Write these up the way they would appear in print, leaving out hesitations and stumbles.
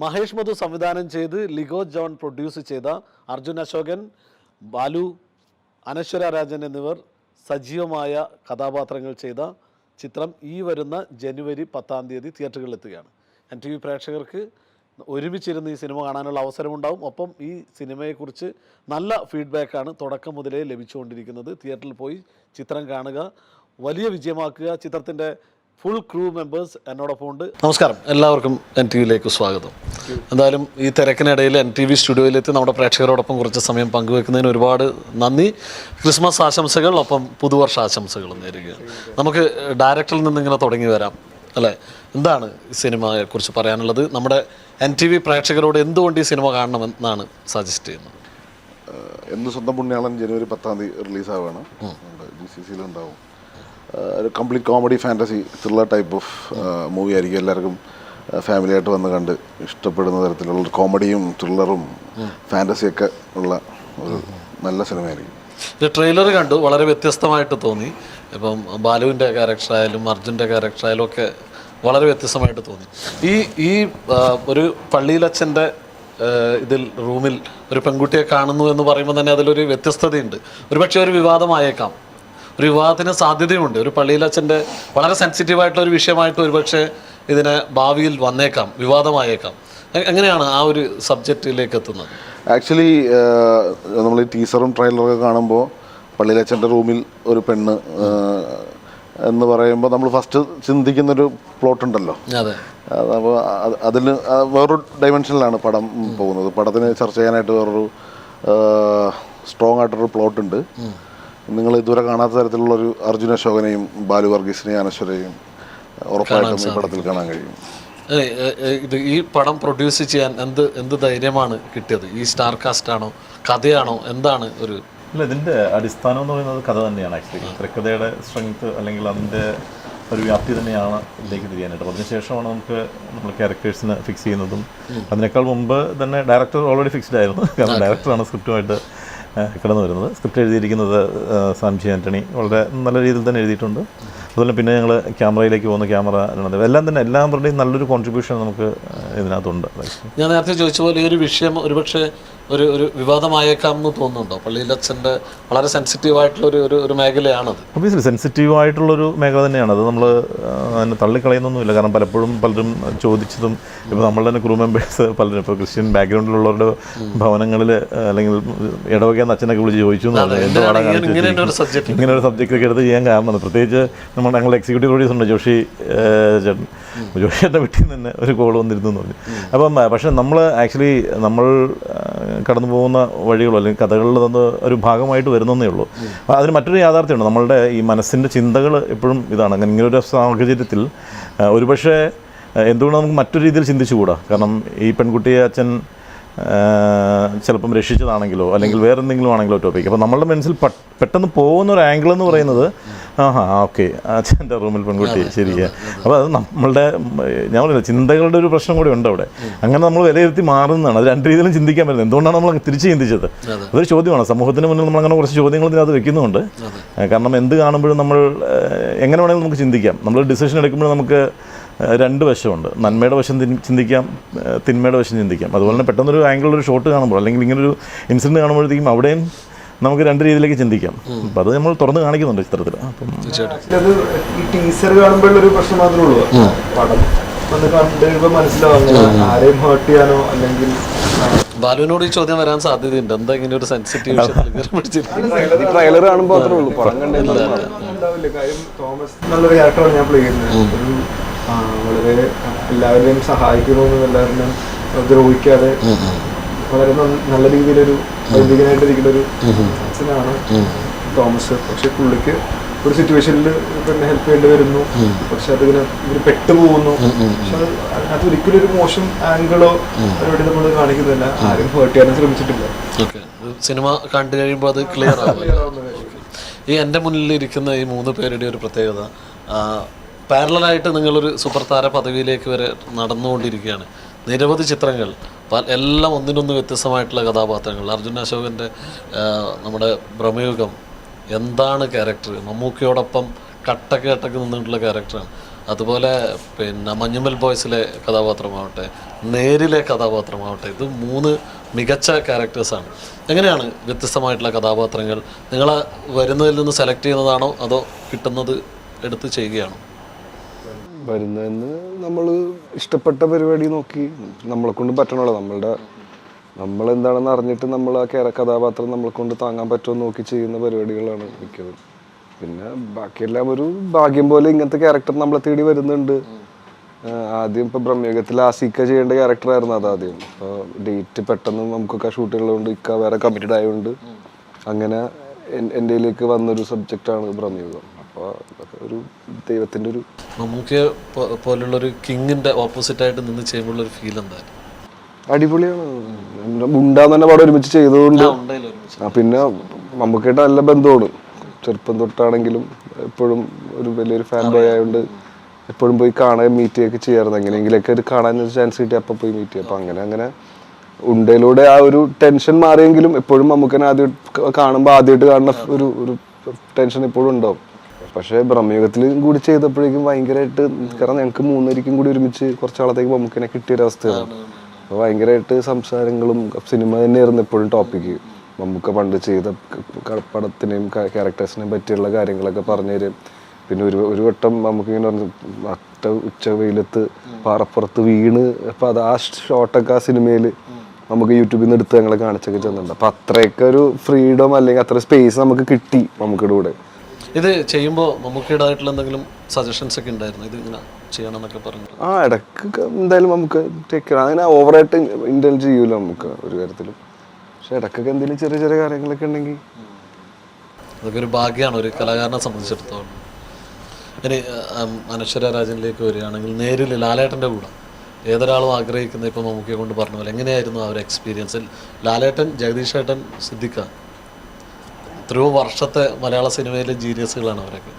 മഹേഷ് മധു സംവിധാനം ചെയ്ത് ലിഗോ John produce ചെയ്ത അർജുൻ അശോകൻ, ബാലു, അനശ്വര രാജൻ എന്നിവർ സജീവമായ കഥാപാത്രങ്ങൾ ചെയ്ത ചിത്രം ഈ വരുന്ന ജനുവരി 10-ാം തീയതി തിയേറ്ററുകളിലെത്തുകയാണ്. NTV പ്രേക്ഷകർക്ക് ഒരുമിച്ചിരുന്ന് ഈ സിനിമ കാണാനുള്ള അവസരമുണ്ടാവും. ഒപ്പം ഈ സിനിമയെക്കുറിച്ച് നല്ല ഫീഡ്ബാക്കാണ് തുടക്കം മുതലേ ലഭിച്ചുകൊണ്ടിരിക്കുന്നത്. തിയേറ്ററിൽ പോയി ചിത്രം കാണുക, വലിയ വിജയമാക്കുക. ചിത്രത്തിൻ്റെ ഫുൾ ക്രൂ മെമ്പേഴ്സ് എന്നോടൊപ്പം ഉണ്ട്. നമസ്കാരം, എല്ലാവർക്കും NTVയിലേക്ക് സ്വാഗതം. എന്തായാലും ഈ തിരക്കിനിടയിൽ NTV സ്റ്റുഡിയോയിലെത്തി നമ്മുടെ പ്രേക്ഷകരോടൊപ്പം കുറച്ച് സമയം പങ്കുവെക്കുന്നതിന് ഒരുപാട് നന്ദി. ക്രിസ്മസ് ആശംസകൾ, ഒപ്പം പുതുവർഷ ആശംസകളും നേരുക. നമുക്ക് ഡയറക്ടറിൽ നിന്ന് ഇങ്ങനെ തുടങ്ങി വരാം അല്ലേ? എന്താണ് ഈ സിനിമയെക്കുറിച്ച് പറയാനുള്ളത്? നമ്മുടെ NTV പ്രേക്ഷകരോട് എന്തുകൊണ്ട് ഈ സിനിമ കാണണമെന്നാണ് സജസ്റ്റ് ചെയ്യുന്നത്? എന്ന് സ്വന്തം പുണ്യാളൻ ജനുവരി 10-ാം തീയതി റിലീസാവുകയാണ്. GCCയിലുണ്ടാവും. ഒരു complete comedy fantasy thriller type of movie ആയിരിക്കും. എല്ലാവർക്കും ഫാമിലിയായിട്ട് വന്ന് കണ്ട് ഇഷ്ടപ്പെടുന്ന തരത്തിലുള്ള കോമഡിയും ത്രില്ലറും ഫാൻറ്റസിയൊക്കെ ഉള്ള ഒരു നല്ല സിനിമയായിരിക്കും. ഇത് ട്രെയിലർ കണ്ടു, വളരെ വ്യത്യസ്തമായിട്ട് തോന്നി. ഇപ്പം ബാലുവിൻ്റെ ക്യാരക്ടറായാലും അർജുൻ്റെ ക്യാരക്ടറായാലും ഒക്കെ വളരെ വ്യത്യസ്തമായിട്ട് തോന്നി. ഈ ഒരു പള്ളിയിലച്ഛൻ്റെ ഇതിൽ റൂമിൽ ഒരു പെൺകുട്ടിയെ കാണുന്നു എന്ന് പറയുമ്പോൾ തന്നെ അതിലൊരു വ്യത്യസ്തതയുണ്ട്. ഒരുപക്ഷെ ഒരു വിവാദമായേക്കാം, ഒരു വിവാദത്തിന് സാധ്യതയുമുണ്ട്. ഒരു പള്ളിയിലച്ഛൻ്റെ വളരെ സെൻസിറ്റീവായിട്ടുള്ള ഒരു വിഷയമായിട്ട് ഒരുപക്ഷെ ഇതിനെ ഭാവിയിൽ വന്നേക്കാം, വിവാദമായേക്കാം. എങ്ങനെയാണ് ആ ഒരു സബ്ജക്റ്റിലേക്ക് എത്തുന്നത്? ആക്ച്വലി നമ്മൾ ഈ ടീസറും ട്രെയിലറൊക്കെ കാണുമ്പോൾ പള്ളിയിലച്ഛൻ്റെ റൂമിൽ ഒരു പെണ്ണ് എന്ന് പറയുമ്പോൾ നമ്മൾ ഫസ്റ്റ് ചിന്തിക്കുന്നൊരു പ്ലോട്ട് ഉണ്ടല്ലോ. അപ്പോൾ അതിന് വേറൊരു ഡൈമെൻഷനിലാണ് പടം പോകുന്നത്. പടത്തിന് ചർച്ച ചെയ്യാനായിട്ട് വേറൊരു സ്ട്രോങ് ആയിട്ടൊരു പ്ലോട്ടുണ്ട്. നിങ്ങൾ ഇതുവരെ കാണാത്ത തരത്തിലുള്ളൊരു അർജുൻ അശോകനെയും ബാലു വർഗീസിനെയും അനശ്വരയും ഉറപ്പായിട്ടും ഈ പടത്തിൽ കാണാൻ കഴിയും. ഇത് ഈ പടം പ്രൊഡ്യൂസ് ചെയ്യാൻ എന്ത് ധൈര്യമാണ് കിട്ടിയത്? ഈ സ്റ്റാർ കാസ്റ്റ് ആണോ, കഥയാണോ, എന്താണ്? ഇല്ല, ഇതിൻ്റെ അടിസ്ഥാനം എന്ന് പറയുന്നത് കഥ തന്നെയാണ്. ആക്ച്വലി തിരക്കഥയുടെ സ്ട്രെങ്ത് അല്ലെങ്കിൽ അതിൻ്റെ ഒരു വ്യാപ്തി തന്നെയാണ് ഇതിലേക്ക് തിരിയാനായിട്ട്. അതിനുശേഷമാണ് നമ്മൾ ക്യാരക്ടേഴ്സിനെ ഫിക്സ് ചെയ്യുന്നതും. അതിനേക്കാൾ മുമ്പ് തന്നെ ഡയറക്ടർ ഓൾറെഡി ഫിക്സ്ഡ് ആയിരുന്നു. കാരണം ഡയറക്ടറാണ് സ്ക്രിപ്റ്റുമായിട്ട് കടന്നു വരുന്നത്. സ്ക്രിപ്റ്റ് എഴുതിയിരിക്കുന്നത് സാംജി ആൻ്റണി വളരെ നല്ല രീതിയിൽ തന്നെ എഴുതിയിട്ടുണ്ട്. അതുപോലെ പിന്നെ ഞങ്ങൾ ക്യാമറയിലേക്ക് പോകുന്ന ക്യാമറ എല്ലാവരുടെയും നല്ലൊരു കോൺട്രിബ്യൂഷൻ നമുക്ക് ഇതിനകത്തുണ്ട്. ഞാൻ നേരത്തെ ചോദിച്ച പോലെ ഈ ഒരു വിഷയം ഒരുപക്ഷെ ഒരു വിവാദമായേക്കാം എന്ന് തോന്നുന്നുണ്ടോ? പള്ളിയിലച്ഛൻ്റെ വളരെ സെൻസിറ്റീവായിട്ടുള്ള ഒരു മേഖലയാണത്. ഒബ്വിയസ്ലി സെൻസിറ്റീവായിട്ടുള്ളൊരു മേഖല തന്നെയാണ്. അത് നമ്മൾ അതിനെ തള്ളിക്കളയുന്നൊന്നുമില്ല. കാരണം പലരും ചോദിച്ചതും ഇപ്പോൾ നമ്മളുടെ തന്നെ ക്രൂ മെമ്പേഴ്സ് പലരും ഇപ്പോൾ ക്രിസ്ത്യൻ ബാക്ക്ഗ്രൗണ്ടിലുള്ളവരുടെ ഭവനങ്ങളിൽ അല്ലെങ്കിൽ ഇടവകയെന്ന് അച്ഛനൊക്കെ വിളിച്ച് ചോദിച്ചു ഇങ്ങനെ ഒരു സബ്ജക്റ്റ് ഒക്കെ എടുത്ത് ചെയ്യാൻ കാരണം പ്രത്യേകിച്ച് ഞങ്ങളുടെ എക്സിക്യൂട്ടീവ് പ്രൊഡ്യൂസർ ഉണ്ട് ജോഷി ചേട്ടൻ. ജോഷിയുടെ വീട്ടിൽ നിന്ന് തന്നെ ഒരു കോൾ വന്നിരുന്നു എന്ന് പറഞ്ഞു. അപ്പം പക്ഷേ നമ്മൾ കടന്നു പോകുന്ന വഴികളോ അല്ലെങ്കിൽ കഥകളിൽ നിന്ന് ഒരു ഭാഗമായിട്ട് വരുന്നതേ ഉള്ളൂ. അപ്പോൾ അതിന് മറ്റൊരു യാഥാർത്ഥ്യമുണ്ട്. നമ്മളുടെ ഈ മനസ്സിൻ്റെ ചിന്തകൾ എപ്പോഴും ഇതാണ്. ഇങ്ങനൊരു സാഹചര്യത്തിൽ ഒരുപക്ഷെ എന്തുകൊണ്ട് നമുക്ക് മറ്റൊരു രീതിയിൽ ചിന്തിച്ചുകൂടാ? കാരണം ഈ പെൺകുട്ടിയെ അച്ഛൻ ചിലപ്പം രക്ഷിച്ചതാണെങ്കിലോ അല്ലെങ്കിൽ വേറെ എന്തെങ്കിലും ആണെങ്കിലോ ടോപ്പിക്. അപ്പോൾ നമ്മളുടെ മനസ്സിൽ പെട്ടെന്ന് പോകുന്ന ഒരു ആംഗിൾ എന്ന് പറയുന്നത് ഓക്കെ അച്ഛൻ്റെ റൂമിൽ പെൺകുട്ടി ശരിയാ. അപ്പോൾ അത് നമ്മളുടെ ഞാൻ പറയുന്നത് ചിന്തകളുടെ ഒരു പ്രശ്നം കൂടി ഉണ്ട് അവിടെ. അങ്ങനെ നമ്മൾ വിലയിരുത്തി മാറുന്നതാണ്. അത് രണ്ട് രീതിയിലും ചിന്തിക്കാൻ പറ്റുന്നത്. എന്തുകൊണ്ടാണ് നമ്മൾ തിരിച്ച് ചിന്തിച്ചത്? അതൊരു ചോദ്യമാണ്. സമൂഹത്തിന് മുന്നിൽ നമ്മളങ്ങനെ കുറച്ച് ചോദ്യങ്ങൾ ഇതിനകത്ത് വെക്കുന്നുണ്ട്. കാരണം എന്ത് കാണുമ്പോഴും നമ്മൾ എങ്ങനെ വേണമെങ്കിലും നമുക്ക് ചിന്തിക്കാം. നമ്മൾ ഡിസിഷൻ എടുക്കുമ്പോഴും നമുക്ക് രണ്ട് വശമുണ്ട്. നന്മയുടെ വശം ചിന്തിക്കാം, തിന്മയുടെ വശം ചിന്തിക്കാം. അതുപോലെ തന്നെ പെട്ടെന്നൊരു ആംഗിളൊരു ഷോട്ട് കാണുമ്പോൾ അല്ലെങ്കിൽ ഇങ്ങനൊരു ഇൻസിഡൻറ്റ് കാണുമ്പോഴത്തേക്കും അവിടെയും നമുക്ക് രണ്ട് രീതിയിലേക്ക് ചിന്തിക്കാം. അപ്പം അത് നമ്മൾ തുറന്ന് കാണിക്കുന്നുണ്ട് ചിത്രത്തിൽ. അപ്പം ഈ ടീസർ കാണുമ്പോഴൊരു പ്രശ്നം മാത്രമേ ഉള്ളൂ. പടം ഒന്ന് കണ്ടുകഴിയുമ്പോൾ മനസ്സിലാവും ആരെയും ഹേർട്ട് ചെയ്യാനോ അല്ലെങ്കിൽ. ബാലുവിനോട് ഈ ചോദ്യം വരാൻ സാധ്യതയുണ്ട്. എന്താ ഇങ്ങനെ ഒരു സെൻസിറ്റീവ് ട്രെയിലർ കാണുമ്പോൾ മാത്രമേ ഉള്ളൂ. പടം കണ്ടില്ല. കാര്യം തോമസ് നല്ലൊരു ക്യാരക്ടറാണ് ഞാൻ പ്ലേ ചെയ്യുന്നത്. ഒരു വളരെ എല്ലാവരെയും സഹായിക്കണമെന്നും എല്ലാവരും ദ്രോഹിക്കാതെ വളരെ നല്ല രീതിയിലൊരു വൈദികനായിട്ടിരിക്കുന്ന ഒരു അച്ഛനാണ് തോമസ്. പക്ഷെ പുള്ളിക്ക് ഒരു സിറ്റുവേഷനിൽ പിന്നെ ഹെൽപ്പ് ചെയ്യേണ്ടി വരുന്നു. പക്ഷെ അതിങ്ങനെ ഇവർ പെട്ടുപോകുന്നു. പക്ഷെ അതിനകത്ത് ഒരിക്കലും ഒരു മോശം ആംഗിളോ പരിപാടി നമ്മൾ കാണിക്കുന്നില്ല. ആരും ഹേർട്ട് ചെയ്യാനും ശ്രമിച്ചിട്ടില്ല. സിനിമ കണ്ടു കഴിയുമ്പോൾ അത് ക്ലിയർ ആവും. ഈ എൻ്റെ മുന്നിലിരിക്കുന്ന ഈ 3 പേരുടെ ഒരു പ്രത്യേകത, പാരലലായിട്ട് നിങ്ങളൊരു സൂപ്പർ താര പദവിയിലേക്ക് വരെ നടന്നുകൊണ്ടിരിക്കുകയാണ്. നിരവധി ചിത്രങ്ങൾ, എല്ലാം ഒന്നിനൊന്ന് വ്യത്യസ്തമായിട്ടുള്ള കഥാപാത്രങ്ങൾ. അർജുൻ അശോകൻ്റെ നമ്മുടെ ഭ്രമയുഗം, എന്താണ് ക്യാരക്ടർ? മമ്മൂക്കയോടൊപ്പം കട്ടക്ക് നിന്നിട്ടുള്ള ക്യാരക്ടറാണ്. അതുപോലെ പിന്നെ മഞ്ഞുമൽ ബോയ്സിലെ കഥാപാത്രമാവട്ടെ, നേരിലെ കഥാപാത്രമാവട്ടെ, ഇത് 3 മികച്ച ക്യാരക്ടേഴ്സാണ്. എങ്ങനെയാണ് വ്യത്യസ്തമായിട്ടുള്ള കഥാപാത്രങ്ങൾ നിങ്ങൾ വരുന്നതിൽ നിന്ന് സെലക്ട് ചെയ്യുന്നതാണോ അതോ കിട്ടുന്നത് എടുത്ത് ചെയ്യുകയാണോ? വരുന്നതെന്ന് നമ്മൾ ഇഷ്ടപ്പെട്ട പരിപാടി നോക്കി നമ്മളെ കൊണ്ട് പറ്റണല്ലോ, നമ്മളെന്താണെന്ന് അറിഞ്ഞിട്ട് നമ്മൾ ആ കഥാപാത്രം നമ്മളെ കൊണ്ട് താങ്ങാൻ പറ്റുമോ നോക്കി ചെയ്യുന്ന പരിപാടികളാണ് മിക്കതും. പിന്നെ ബാക്കിയെല്ലാം ഒരു ഭാഗ്യം പോലെ ഇങ്ങനത്തെ ക്യാരക്ടർ നമ്മളെ തേടി വരുന്നുണ്ട്. ആദ്യം ഇപ്പോൾ ബ്രഹ്മയുഗത്തിൽ ആസിക്ക ചെയ്യേണ്ട ക്യാരക്ടറായിരുന്നു അതാദ്യം. അപ്പോൾ ഡേറ്റ് പെട്ടെന്ന് നമുക്കൊക്കെ ഷൂട്ടുകളുണ്ട്, ഇക്ക വേറെ കമ്മിറ്റഡ് ആയതുകൊണ്ട് അങ്ങനെ എൻ്റെ ഇതിലേക്ക് വന്നൊരു സബ്ജക്റ്റാണ് ബ്രഹ്മയുഗം. അപ്പോൾ ഒരു ദൈവത്തിൻ്റെ ഒരു നമുക്ക് പോലുള്ളൊരു കിങ്ങിൻ്റെ ഓപ്പോസിറ്റായിട്ട് നിന്ന് ചെയ്യുമ്പോഴുള്ളൊരു ഫീൽ എന്തായാലും അടിപൊളിയാണ്. ഉണ്ടാന്ന് തന്നെ പാടെ ഒരുമിച്ച് ചെയ്തതുകൊണ്ട് പിന്നെ നമുക്കായിട്ട് നല്ല ബന്ധമാണ്. ചെറുപ്പം തൊട്ടാണെങ്കിലും എപ്പോഴും ഒരു വലിയൊരു ഫാൻ ബോയ് ആയതുകൊണ്ട് എപ്പോഴും പോയി കാണാൻ മീറ്റ് ചെയ്യുകയൊക്കെ ചെയ്യാറുണ്ട്. എങ്ങനെയെങ്കിലൊക്കെ ഒരു കാണാൻ ചാൻസ് കിട്ടി അപ്പം പോയി മീറ്റ് ചെയ്യും. അപ്പം അങ്ങനെ ഉണ്ടയിലൂടെ ആ ഒരു ടെൻഷൻ മാറിയെങ്കിലും എപ്പോഴും നമുക്ക് തന്നെ ആദ്യം കാണുമ്പോൾ ആദ്യമായിട്ട് കാണുന്ന ഒരു ടെൻഷൻ എപ്പോഴും ഉണ്ടാവും. പക്ഷേ ബ്രഹ്മയുഗത്തിൽ കൂടി ചെയ്തപ്പോഴേക്കും ഭയങ്കരമായിട്ട്, കാരണം ഞങ്ങൾക്ക് 3 പേർക്കും കൂടി ഒരുമിച്ച് കുറച്ചാളത്തേക്ക് നമുക്കിനെ കിട്ടിയൊരവസ്ഥയാണ്. അപ്പോൾ ഭയങ്കരമായിട്ട് സംസാരങ്ങളും സിനിമ തന്നെയായിരുന്നു എപ്പോഴും ടോപ്പിക്ക്. നമുക്ക് പണ്ട് ചെയ്ത പടത്തിനെയും ക്യാരക്ടേഴ്സിനെയും പറ്റിയുള്ള കാര്യങ്ങളൊക്കെ പറഞ്ഞു തരും. പിന്നെ ഒരു വട്ടം നമുക്കിങ്ങനെ പറഞ്ഞു ഉച്ച വെയിലത്ത് പാറപ്പുറത്ത് വീണ്, അപ്പോൾ അത് ആ ഷോട്ടൊക്കെ ആ സിനിമയിൽ നമുക്ക് യൂട്യൂബിൽ നിന്ന് എടുത്ത് ഞങ്ങളെ കാണിച്ചൊക്കെ ചെന്നിട്ടുണ്ട്. അപ്പം അത്രയൊക്കെ ഒരു ഫ്രീഡം അല്ലെങ്കിൽ അത്ര സ്പേസ് നമുക്ക് കിട്ടി നമുക്കിടെ കൂടെ. ഇത് ചെയ്യുമ്പോൾ നമുക്കിടായിട്ടുള്ള എന്തെങ്കിലും സജഷൻസ് ഒക്കെ ഉണ്ടായിരുന്നു ഇത് ഇങ്ങനെ ചെയ്യണം എന്നൊക്കെ പറഞ്ഞു? ഇടയ്ക്ക് എന്തായാലും നമുക്ക് ടേക്ക് ചെയ്യാം. അങ്ങനെ ഓവറായിട്ട് ഇൻ്റലിജ് ചെയ്യൂല നമുക്ക് ഒരു കാര്യത്തിലും. പക്ഷെ ഇടയ്ക്കൊക്കെ എന്തെങ്കിലും ചെറിയ ചെറിയ കാര്യങ്ങളൊക്കെ ഉണ്ടെങ്കിൽ അതൊക്കെ ഒരു ഭാഗ്യമാണ് ഒരു കലാകാരനെ സംബന്ധിച്ചിടത്തോളം. ഇനി അനശ്വര രാജനിലേക്ക് വരികയാണെങ്കിൽ, നേരിൽ ലാലേട്ടൻ്റെ കൂടെ ഏതൊരാളും ആഗ്രഹിക്കുന്ന, ഇപ്പോൾ മമ്മൂക്കയെ കൊണ്ട് പറഞ്ഞ പോലെ എങ്ങനെയായിരുന്നു ആ ഒരു എക്സ്പീരിയൻസിൽ? ലാലേട്ടൻ, ജഗദീഷ് ഏട്ടൻ, സിദ്ദിഖ, എത്രയോ വർഷത്തെ മലയാള സിനിമയിലെ ജീനിയസുകളാണ് അവരൊക്കെ.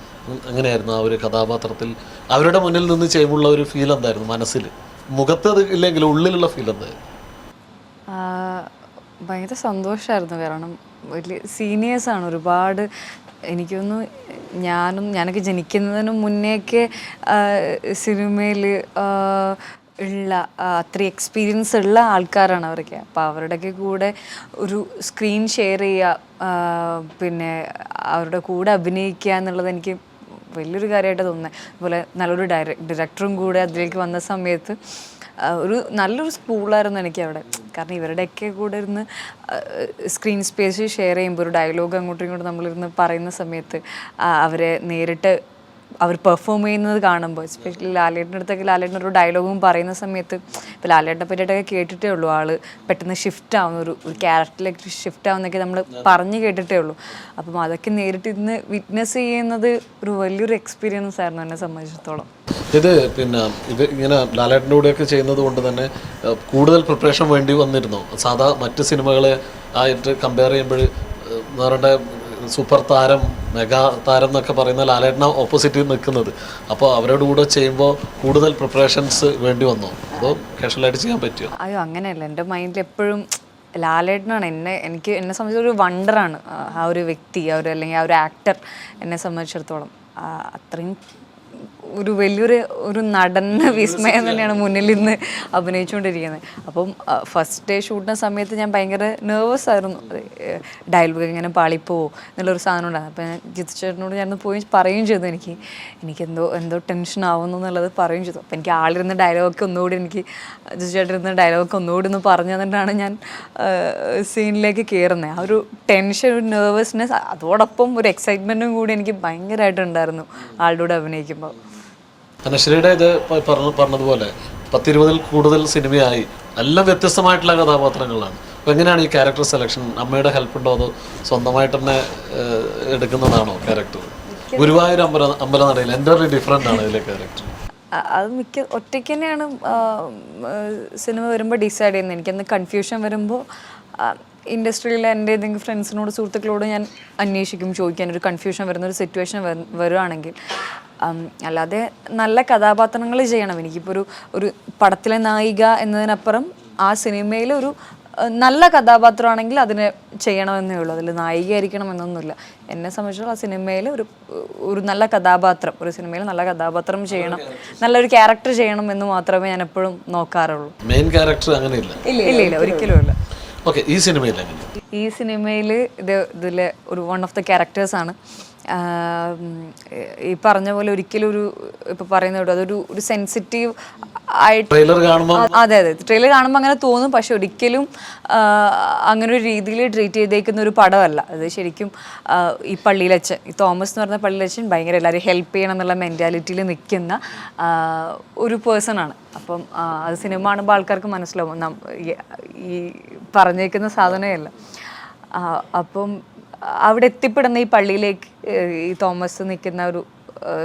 എങ്ങനെയായിരുന്നു ആ ഒരു കഥാപാത്രത്തിൽ അവരുടെ മുന്നിൽ നിന്ന് ചെയ്യുമ്പോൾ ഒരു ഫീൽ എന്തായിരുന്നു മനസ്സിൽ? മുഖത്ത് അത് ഇല്ലെങ്കിലും ഉള്ളിലുള്ള ഫീൽ എന്തായിരുന്നു? ഭയങ്കര സന്തോഷമായിരുന്നു. കാരണം വലിയ സീനിയേഴ്സാണ് ഒരുപാട്. എനിക്കൊന്നു ഞാനൊക്കെ ജനിക്കുന്നതിന് മുന്നേയൊക്കെ സിനിമയിൽ ഉള്ള അത്രയും എക്സ്പീരിയൻസ് ഉള്ള ആൾക്കാരാണ് അവരൊക്കെ. അപ്പോൾ അവരുടെയൊക്കെ കൂടെ ഒരു സ്ക്രീൻ ഷെയർ ചെയ്യുക, പിന്നെ അവരുടെ കൂടെ അഭിനയിക്കുക എന്നുള്ളത് എനിക്ക് വലിയൊരു കാര്യമായിട്ട് തോന്നുന്നത്. അതുപോലെ നല്ലൊരു ഡയറക്ടറും കൂടെ അതിലേക്ക് വന്ന സമയത്ത് നല്ലൊരു സ്കൂളായിരുന്നു എനിക്ക് അവിടെ. കാരണം ഇവരുടെയൊക്കെ കൂടെ ഇരുന്ന് സ്ക്രീൻ സ്പേസ് ഷെയർ ചെയ്യുമ്പോൾ ഒരു ഡയലോഗ് അങ്ങോട്ടും ഇങ്ങോട്ടും നമ്മളിരുന്ന് പറയുന്ന സമയത്ത് അവരെ നേരിട്ട് അവർ പെർഫോം ചെയ്യുന്നത് കാണുമ്പോൾ, എസ്പെഷ്യലി ലാലേട്ടൻ്റെ അടുത്തൊക്കെ ലാലേട്ടൻ ഒരു ഡയലോഗും പറയുന്ന സമയത്ത്, ഇപ്പോൾ ലാലേട്ടനെ പറ്റിയിട്ടൊക്കെ കേട്ടിട്ടേ ഉള്ളൂ, ആള് പെട്ടെന്ന് ഷിഫ്റ്റ് ആവുന്ന ഒരു ക്യാരക്ടറിലേക്ക് ഷിഫ്റ്റ് ആവുന്നൊക്കെ നമ്മൾ പറഞ്ഞു കേട്ടിട്ടേ ഉള്ളൂ. അപ്പം അതൊക്കെ നേരിട്ട് ഇന്ന് വിറ്റ്നസ് ചെയ്യുന്നത് ഒരു വലിയൊരു എക്സ്പീരിയൻസ് ആയിരുന്നു എന്നെ സംബന്ധിച്ചിടത്തോളം. ഇത് ഇങ്ങനെ ലാലേട്ടൻ്റെ കൂടെയൊക്കെ ചെയ്യുന്നത് കൊണ്ട് തന്നെ കൂടുതൽ പ്രിപ്പറേഷൻ വേണ്ടി വന്നിരുന്നു സാധാ മറ്റ് സിനിമകളെ ആയിട്ട് കമ്പയർ ചെയ്യുമ്പോൾ? വേറെ സൂപ്പർ താരം, മെഗാ താരം എന്നൊക്കെ പറയുന്ന ലാലേട്ടന ഓപ്പോസിറ്റ് നിൽക്കുന്നത്. അപ്പോൾ അവരോട് കൂടെ ചെയ്യുമ്പോൾ കൂടുതൽ പ്രിപ്പറേഷൻസ് വേണ്ടി വന്നോ അതോ കാഷ്വലായിട്ട് ചെയ്യാൻ പറ്റുമോ? അയ്യോ, അങ്ങനെയല്ല. എൻ്റെ മൈൻഡിൽ എപ്പോഴും ലാലേട്ടനാണ് എന്നെ സംബന്ധിച്ചൊരു വണ്ടറാണ് ആ ഒരു വ്യക്തി, അല്ലെങ്കിൽ ആ ഒരു ആക്ടർ. എന്നെ സംബന്ധിച്ചിടത്തോളം അത്രയും ഒരു വലിയൊരു നടന്ന വിസ്മയം തന്നെയാണ് മുന്നിൽ നിന്ന് അഭിനയിച്ചുകൊണ്ടിരിക്കുന്നത്. അപ്പം ഫസ്റ്റ് ഡേ ഷൂട്ടിൻ്റെ സമയത്ത് ഞാൻ ഭയങ്കര നെർവസ് ആയിരുന്നു. ഡയലോഗ് ഇങ്ങനെ പാളിപ്പോവോ എന്നുള്ളൊരു സാധനം ഉണ്ടായിരുന്നു. അപ്പോൾ ഞാൻ ജിത്തു ചേട്ടനോട് ഞാൻ പോയി പറയുകയും ചെയ്തു, എനിക്ക് എന്തോ ടെൻഷൻ ആവുന്നു എന്നുള്ളത് പറയുകയും ചെയ്തു. അപ്പോൾ എനിക്ക് ആളിരുന്ന ഡയലോഗൊക്കെ ഒന്നുകൂടി ജിത്തു ചേട്ടനിരുന്ന ഡയലോഗൊക്കെ ഒന്നുകൂടി ഒന്ന് പറഞ്ഞു തന്നിട്ടാണ് ഞാൻ സീനിലേക്ക് കയറുന്നത്. ആ ഒരു ടെൻഷൻ, ഒരു നെർവസ്നെസ്, അതോടൊപ്പം ഒരു എക്സൈറ്റ്മെൻറ്റും കൂടി എനിക്ക് ഭയങ്കരമായിട്ടുണ്ടായിരുന്നു ആളുടെ കൂടെ അഭിനയിക്കുമ്പോൾ. അനശ്വരയുടെ ഇത് പറഞ്ഞതുപോലെ 10-20 കൂടുതൽ സിനിമയായി, എല്ലാം വ്യത്യസ്തമായിട്ടുള്ള കഥാപാത്രങ്ങളാണ്. അപ്പോൾ എങ്ങനെയാണ് ഈ ക്യാരക്ടർ സെലക്ഷൻ? അമ്മയുടെ ഹെൽപ്പ് ഉണ്ടോ അതോ സ്വന്തമായിട്ട് തന്നെ എടുക്കുന്നതാണോ ക്യാരക്ടർ? ഗുരുവായൂർ അമ്പലനടയിൽ എൻ്റർലി ഡിഫറെൻ്റ് ആണ് ഇതിലെ ക്യാരക്ടർ. അത് ഒറ്റയ്ക്ക് തന്നെയാണ് സിനിമ വരുമ്പോൾ ഡിസൈഡ് ചെയ്യുന്നത്. എനിക്കന്ന് കൺഫ്യൂഷൻ വരുമ്പോൾ ഇൻഡസ്ട്രിയിലെ എൻ്റെ ഏതെങ്കിലും ഫ്രണ്ട്സിനോട്, സുഹൃത്തുക്കളോട് ഞാൻ അന്വേഷിക്കും, ചോദിക്കാൻ. ഒരു കൺഫ്യൂഷൻ വരുന്നൊരു സിറ്റുവേഷൻ വരുവാണെങ്കിൽ. അല്ലാതെ നല്ല കഥാപാത്രങ്ങൾ ചെയ്യണം. എനിക്കിപ്പോൾ ഒരു പടത്തിലെ നായിക എന്നതിനപ്പുറം ആ സിനിമയിൽ ഒരു നല്ല കഥാപാത്രമാണെങ്കിൽ അതിന് ചെയ്യണമെന്നേ ഉള്ളൂ, അതിൽ നായികയായിരിക്കണം എന്നൊന്നുമില്ല. എന്നെ സംബന്ധിച്ചിടത്തോളം ആ സിനിമയിൽ ഒരു നല്ല കഥാപാത്രം, ഒരു സിനിമയിൽ നല്ല കഥാപാത്രം ചെയ്യണം, നല്ലൊരു ക്യാരക്ടർ ചെയ്യണം എന്ന് മാത്രമേ ഞാൻ എപ്പോഴും നോക്കാറുള്ളൂ. മെയിൻ ക്യാരക്ടർ അങ്ങനെയില്ല? ഇല്ല, ഒരിക്കലും ഇല്ല. ഓക്കെ, ഈ സിനിമയിൽ ഈ സിനിമയിൽ ഇതിലെ ഒരു വൺ ഓഫ് ദ ക്യാരക്ടേഴ്സാണ്. ഈ പറഞ്ഞ പോലെ ഒരിക്കലും ഇപ്പൊ പറയുന്ന അതൊരു സെൻസിറ്റീവ് ആയിട്ട് ട്രെയിലർ കാണുമ്പോൾ, അതെ ട്രെയിലർ കാണുമ്പോൾ അങ്ങനെ തോന്നും, പക്ഷെ ഒരിക്കലും അങ്ങനെ ഒരു രീതിയിൽ ട്രീറ്റ് ചെയ്തേക്കുന്ന ഒരു പടമല്ല അത്. ശരിക്കും ഈ പള്ളിയിലച്ഛൻ, ഈ തോമസ് എന്ന് പറഞ്ഞ പള്ളിയിലച്ഛൻ ഭയങ്കര എല്ലാവരും ഹെൽപ്പ് ചെയ്യണം എന്നുള്ള മെൻറ്റാലിറ്റിയിൽ നിൽക്കുന്ന ഒരു പേഴ്സണാണ്. അപ്പം അത് സിനിമ കാണുമ്പോൾ ആൾക്കാർക്ക് മനസ്സിലാവും ഈ പറഞ്ഞേക്കുന്ന സാധനമല്ല. അപ്പം അവിടെ എത്തിപ്പെടുന്ന ഈ പള്ളിയിലേക്ക്, ഈ തോമസ് നിൽക്കുന്ന ഒരു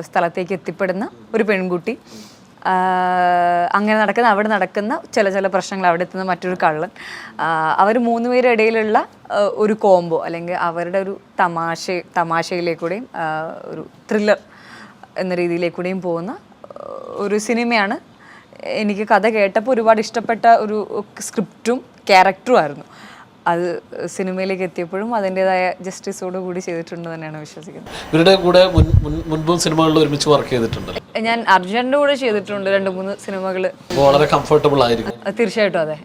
സ്ഥലത്തേക്ക് എത്തിപ്പെടുന്ന ഒരു പെൺകുട്ടി, അങ്ങനെ അവിടെ നടക്കുന്ന ചില പ്രശ്നങ്ങൾ, അവിടെ എത്തുന്ന മറ്റൊരു കള്ളൻ, അവർ 3 പേരുടെ ഇടയിലുള്ള ഒരു കോംബോ, അല്ലെങ്കിൽ അവരുടെ ഒരു തമാശയിലേക്കൂടെയും ഒരു ത്രില്ലർ എന്ന രീതിയിലേക്കൂടെയും പോകുന്ന ഒരു സിനിമയാണ്. എനിക്ക് കഥ കേട്ടപ്പോൾ ഒരുപാട് ഇഷ്ടപ്പെട്ട ഒരു സ്ക്രിപ്റ്റും ക്യാരക്ടറും ആയിരുന്നു. അത് സിനിമയിലേക്ക് എത്തിയപ്പോഴും അതിൻ്റെതായ ജസ്റ്റിസോട് കൂടി ചെയ്തിട്ടുണ്ട് തന്നെയാണ് വിശ്വസിക്കുന്നത്. ഇവരുടെ കൂടെ മുൻപും സിനിമകളിൽ ഒരുമിച്ച് വർക്ക് ചെയ്തിട്ടുണ്ട്. ഞാൻ അർജുൻ്റെ കൂടെ ചെയ്തിട്ടുണ്ട് 2-3 സിനിമകൾ. വളരെ കംഫർട്ടബിൾ ആയിരിക്കും. തീർച്ചയായിട്ടും അതെ.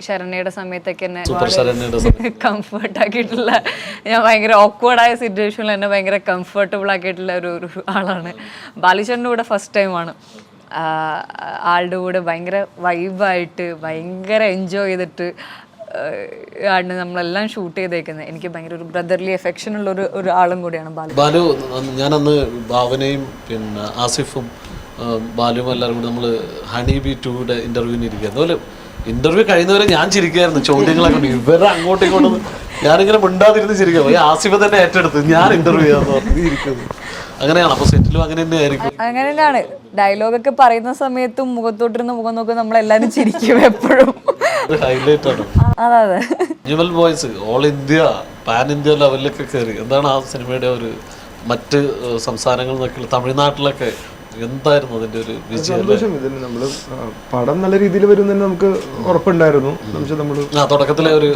ശരണ്യയുടെ സമയത്തൊക്കെ എന്നെ കംഫർട്ട് ആക്കിയിട്ടുള്ള, ഞാൻ ഭയങ്കര ഓക്വേർഡായ സിറ്റുവേഷനിൽ എന്നെ ഭയങ്കര കംഫർട്ടബിൾ ആക്കിയിട്ടുള്ള ഒരു ആളാണ്. ബാലുചേട്ടൻ്റെ കൂടെ ഫസ്റ്റ് ടൈമാണ് ആളുടെ കൂടെ ഭയങ്കര വൈബായിട്ട് ഭയങ്കര എൻജോയ് ചെയ്തിട്ട് ആണ് നമ്മളെല്ലാം ഷൂട്ട് ചെയ്തേക്കുന്നത്. എനിക്ക് ഭയങ്കര ഒരു ബ്രദർലി എഫെക്ഷൻ ഉള്ള ഒരു ആളും കൂടിയാണ് ബാലു. ഞാനന്ന് ഭാവനയും പിന്നെ ആസിഫും ബാലുവും എല്ലാവരും കൂടി നമ്മൾ ഹണി ബി 2യുടെ ഇന്റർവ്യൂവിന് ഇരിക്കുക. അതുപോലെ ഇന്റർവ്യൂ കഴിയുന്നവരെ ഞാൻ ചിരിക്കുകയായിരുന്നു, ചോദ്യങ്ങളൊക്കെ ഉണ്ട്. ഇവരെ അങ്ങോട്ടും ഇങ്ങോട്ടും ഞാനിങ്ങനെ മിണ്ടാതിരുന്ന് ചിരിക്കുക. ആസിഫ് തന്നെ ഏറ്റെടുത്ത് ഞാൻ ഇന്റർവ്യൂ ചെയ്യാന്ന് പറഞ്ഞിരിക്കുന്നു. അങ്ങനെയാണ്. അപ്പൊ സെറ്റിലും അങ്ങനെ തന്നെ ആയിരിക്കും. അങ്ങനെ തന്നെയാണ്. ഡയലോഗൊക്കെ പറയുന്ന സമയത്തും മുഖത്തോട്ടിരുന്ന് മുഖം നോക്കി നമ്മളെല്ലാരും ചിരിക്കും എപ്പോഴും. ഹൈലൈറ്റ് ആണ്. അതെ. ന്യൂവൽ boys all India pan India ലെവലിലൊക്കെ കയറി. എന്താണ് ആ സിനിമയുടെ ഒരു മറ്റ് സംസ്ഥാനങ്ങളിൽ നിന്നൊക്കെ, തമിഴ്നാട്ടിലൊക്കെ എന്തായിരുന്നു അതിന്റെ ഒരു വിജയം? സന്തോഷം. ഇതിന് നമ്മള് പടം നല്ല രീതിയിൽ വരും തന്നെ നമുക്ക് ഉറപ്പുണ്ടായിരുന്നു.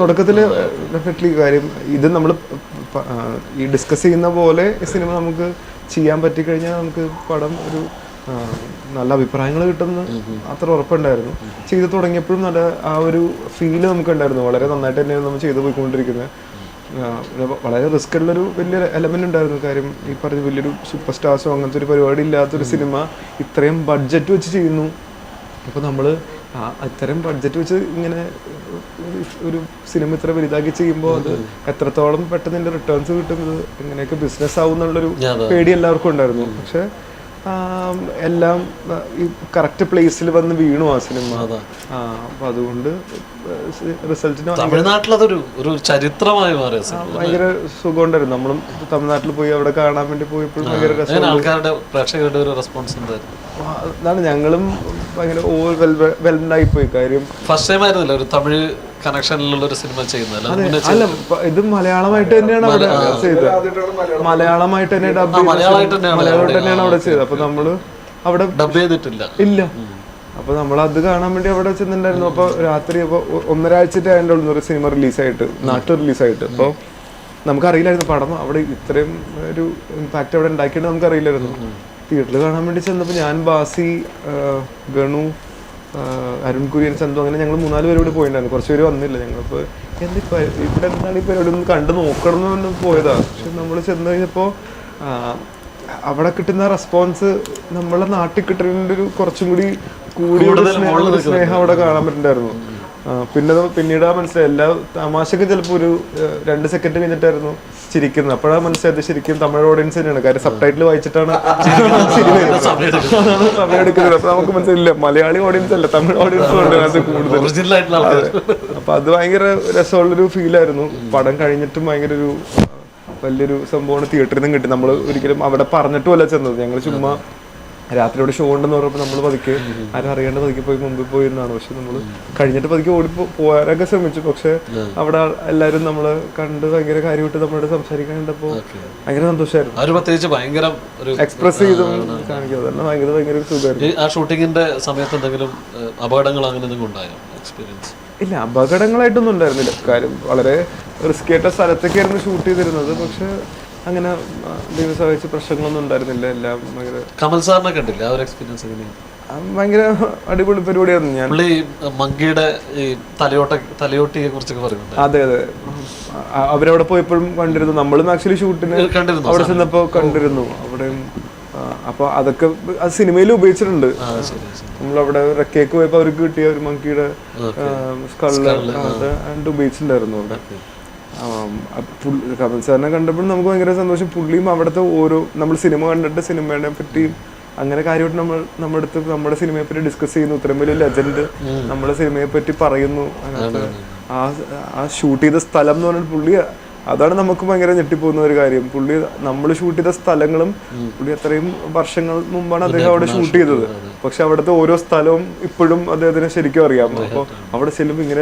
തുടക്കത്തില് ഡെഫിനറ്റ്ലി കാര്യം ഇത് നമ്മൾ ഈ ഡിസ്കസ് ചെയ്യുന്ന പോലെ സിനിമ നമുക്ക് ചെയ്യാൻ പറ്റിക്കഴിഞ്ഞാൽ നമുക്ക് പടം ഒരു നല്ല അഭിപ്രായങ്ങൾ കിട്ടുമെന്ന് അത്ര ഉറപ്പുണ്ടായിരുന്നു. ചെയ്ത് തുടങ്ങിയപ്പോഴും നല്ല ആ ഒരു ഫീല് നമുക്ക് ഉണ്ടായിരുന്നു. വളരെ നന്നായിട്ട് തന്നെയാണ് നമ്മൾ ചെയ്തു പോയിക്കൊണ്ടിരിക്കുന്നത്. വളരെ റിസ്ക് ഉള്ളൊരു വലിയ എലമെന്റ് ഉണ്ടായിരുന്നു. കാര്യം ഈ പറഞ്ഞ വലിയൊരു സൂപ്പർ സ്റ്റാർസോ അങ്ങനത്തെ ഒരു പരിപാടി ഇല്ലാത്തൊരു സിനിമ ഇത്രയും ബഡ്ജറ്റ് വെച്ച് ചെയ്യുന്നു. അപ്പോൾ നമ്മൾ ഇത്രയും ബഡ്ജറ്റ് വെച്ച് ഇങ്ങനെ ഒരു സിനിമ ഇത്ര വലുതാക്കി ചെയ്യുമ്പോൾ അത് എത്രത്തോളം പെട്ടെന്ന് ഇതിൻ്റെ റിട്ടേൺസ് കിട്ടും, ഇത് എങ്ങനെയൊക്കെ ബിസിനസ് ആവും എന്നുള്ളൊരു പേടി എല്ലാവർക്കും ഉണ്ടായിരുന്നു. പക്ഷെ എല്ലാം ഈ കറക്റ്റ് പ്ലേസിൽ വന്ന് വീണു ആ സിനിമ. അപ്പൊ അതുകൊണ്ട് റിസൾട്ടിന് ഭയങ്കര സുഖമുണ്ടായിരുന്നു. നമ്മളും തമിഴ്നാട്ടിൽ പോയി അവിടെ കാണാൻ വേണ്ടി പോയപ്പോഴും ഭയങ്കര അതാണ്. ഞങ്ങളും ഭയങ്കര വെൽഡായി പോയി. കാര്യം ഫസ്റ്റ് ടൈം ആയിരുന്നില്ല ഒരു തമിഴ് കണക്ഷനിലുള്ള ഒരു സിനിമ ചെയ്യുന്നത്. അല്ല, ഇത് മലയാളമായിട്ട് തന്നെയാണ് അവിടെ ചെയ്തത്. മലയാളമായിട്ട് തന്നെ മലയാളമായിട്ട് തന്നെയാണ് അവിടെ ചെയ്തത്. അപ്പൊ നമ്മള് അവിടെ ഡബ് ചെയ്തിട്ടില്ല. ഇല്ല. അപ്പൊ നമ്മൾ അത് കാണാൻ വേണ്ടി അവിടെ ചെന്നിട്ടുണ്ടായിരുന്നു. അപ്പൊ രാത്രി അപ്പൊ 1.5 ആഴ്ചത്തെ അതിൻ്റെ ഉള്ള ഒരു സിനിമ റിലീസായിട്ട്, നാട്ടു റിലീസായിട്ട്. അപ്പോൾ നമുക്കറിയില്ലായിരുന്നു പടം അവിടെ ഇത്രയും ഒരു ഇമ്പാക്ട് അവിടെ ഉണ്ടാക്കിയിട്ട് നമുക്കറിയില്ലായിരുന്നു. തിയേറ്ററിൽ കാണാൻ വേണ്ടി ചെന്നപ്പോൾ ഞാൻ, ബാസി, ഗണു, അരുൺ കുര്യൻ, ചന്തു, അങ്ങനെ ഞങ്ങൾ 3-4 പേര് കൂടി പോയിട്ടുണ്ടായിരുന്നു. കുറച്ച് പേര് വന്നില്ല. ഞങ്ങളിപ്പോൾ ഇവിടെ എന്താണ് ഈ പരിപാടി ഒന്ന് കണ്ടു നോക്കണം എന്ന് പോയതാ. പക്ഷെ നമ്മൾ ചെന്ന് കഴിഞ്ഞപ്പോൾ അവിടെ കിട്ടുന്ന റെസ്പോൺസ് നമ്മളെ നാട്ടിൽ കിട്ടുന്നതിൻ്റെ ഒരു കുറച്ചും കൂടി കൂടിയുള്ള സ്നേഹം അവിടെ കാണാൻ പറ്റുന്നുണ്ടായിരുന്നു. പിന്നീട് മനസ്സിലായി എല്ലാ തമാശക്കും ചിലപ്പോൾ ഒരു 2 സെക്കൻഡ് കഴിഞ്ഞിട്ടായിരുന്നു ചിരിക്കുന്നത്. അപ്പോഴാണ് മനസ്സിലായത് ശരിക്കും തമിഴ് ഓഡിയൻസ് തന്നെയാണ്. കാര്യം സബ് ടൈറ്റിൽ വായിച്ചിട്ടാണ് സമയം എടുക്കുന്നത്. അപ്പൊ നമുക്ക് മനസ്സിലില്ല മലയാളി ഓഡിയൻസ് അല്ല, തമിഴ് ഓഡിയൻസ് ഉണ്ട് അത് കൂടുതൽ. അപ്പൊ അത് ഭയങ്കര രസമുള്ളൊരു ഫീലായിരുന്നു. പടം കഴിഞ്ഞിട്ടും ഭയങ്കര ഒരു വലിയൊരു സംഭവമാണ് തിയേറ്ററിൽ നിന്നും കിട്ടി. നമ്മൾ ഒരിക്കലും അവിടെ പറഞ്ഞിട്ടുമല്ല ചെന്നത്. ഞങ്ങൾ ചുമ്മാ രാത്രി ഇവിടെ ഷോ ഉണ്ടെന്ന് പറഞ്ഞപ്പോൾ നമ്മൾ പതുക്കെ ആരും അറിയാണ്ട് പതുക്കെ പോയി മുമ്പിൽ പോയിരുന്നതാണ്. പക്ഷെ നമ്മൾ കഴിഞ്ഞിട്ട് പതുക്കെ പോകാനൊക്കെ ശ്രമിച്ചു. പക്ഷെ അവിടെ എല്ലാവരും നമ്മള് കണ്ട് ഭയങ്കര കാര്യമായിട്ട് നമ്മളോട് സംസാരിക്കാൻ കണ്ടപ്പോൾ ഭയങ്കര സന്തോഷമായിരുന്നു. എക്സ്പ്രസ് ചെയ്ത് കാണിക്കുക തന്നെ ഭയങ്കര ഒരു സുഖമായിരുന്നു. ആ ഷൂട്ടിങ്ങിന്റെ സമയത്ത് എന്തെങ്കിലും അപകടങ്ങൾ അങ്ങനെ ഉണ്ടായോ? എക്സ്പീരിയൻസ് ഇല്ല, അപകടങ്ങളായിട്ടൊന്നും ഉണ്ടായിരുന്നില്ല. കാര്യം വളരെ റിസ്ക് ആയിട്ട സ്ഥലത്തൊക്കെയായിരുന്നു ഷൂട്ട് ചെയ്തിരുന്നത്. പക്ഷെ അങ്ങനെ ദൈവം സഹായിച്ച് പ്രശ്നങ്ങളൊന്നും ഉണ്ടായിരുന്നില്ല. എല്ലാം ഭയങ്കര കമൽ സാറിനെ കണ്ടില്ല, ആ ഒരു എക്സ്പീരിയൻസ് എങ്ങനെയാണ്? ഭയങ്കര അടിപൊളി പരിപാടിയായിരുന്നു. ഞാൻ പുള്ളി മങ്കിയുടെ ഈ തലയോട്ടിയെ കുറിച്ചൊക്കെ പറയുന്നുണ്ട്. അതെ അതെ, അവരവിടെ പോയപ്പോഴും കണ്ടിരുന്നു. നമ്മളും ആക്ച്വലി ഷൂട്ടിന് കണ്ടിരുന്നു, അവിടെ ചെന്നപ്പോൾ കണ്ടിരുന്നു. അവിടെയും അപ്പൊ അതൊക്കെ അത് സിനിമയിൽ ഉപയോഗിച്ചിട്ടുണ്ട്. നമ്മളവിടെ റെക്കേക്ക് പോയപ്പോൾ അവർക്ക് കിട്ടിയ ഒരു മങ്കിയുടെ സ്കള് അത് ഉപയോഗിച്ചിട്ടുണ്ടായിരുന്നു അവിടെ. കമൽ സാറിനെ കണ്ടപ്പോൾ നമുക്ക് ഭയങ്കര സന്തോഷം. പുള്ളിയും അവിടുത്തെ ഓരോ നമ്മൾ സിനിമ കണ്ടിട്ട് സിനിമയെ പറ്റിയും അങ്ങനെ കാര്യമായിട്ട് നമ്മുടെ അടുത്ത് നമ്മുടെ സിനിമയെ പറ്റി ഡിസ്കസ് ചെയ്യുന്നു. ഇത്രയും വലിയ ലെജൻഡ് നമ്മുടെ സിനിമയെ പറ്റി പറയുന്നു. അതിനകത്ത് ആ ഷൂട്ട് ചെയ്ത സ്ഥലം എന്ന് പറഞ്ഞാൽ പുള്ളി, അതാണ് നമുക്ക് ഭയങ്കര ഞെട്ടിപ്പോകുന്ന ഒരു കാര്യം. പുള്ളി നമ്മൾ ഷൂട്ട് ചെയ്ത സ്ഥലങ്ങളും പുള്ളി അത്രയും വർഷങ്ങൾ മുമ്പാണ് അദ്ദേഹം അവിടെ ഷൂട്ട് ചെയ്തത്. പക്ഷെ അവിടുത്തെ ഓരോ സ്ഥലവും ഇപ്പോഴും അദ്ദേഹത്തിന് ശരിക്കും അറിയാം. അപ്പോൾ അവിടെ ചെല്ലുമ്പോൾ ഇങ്ങനെ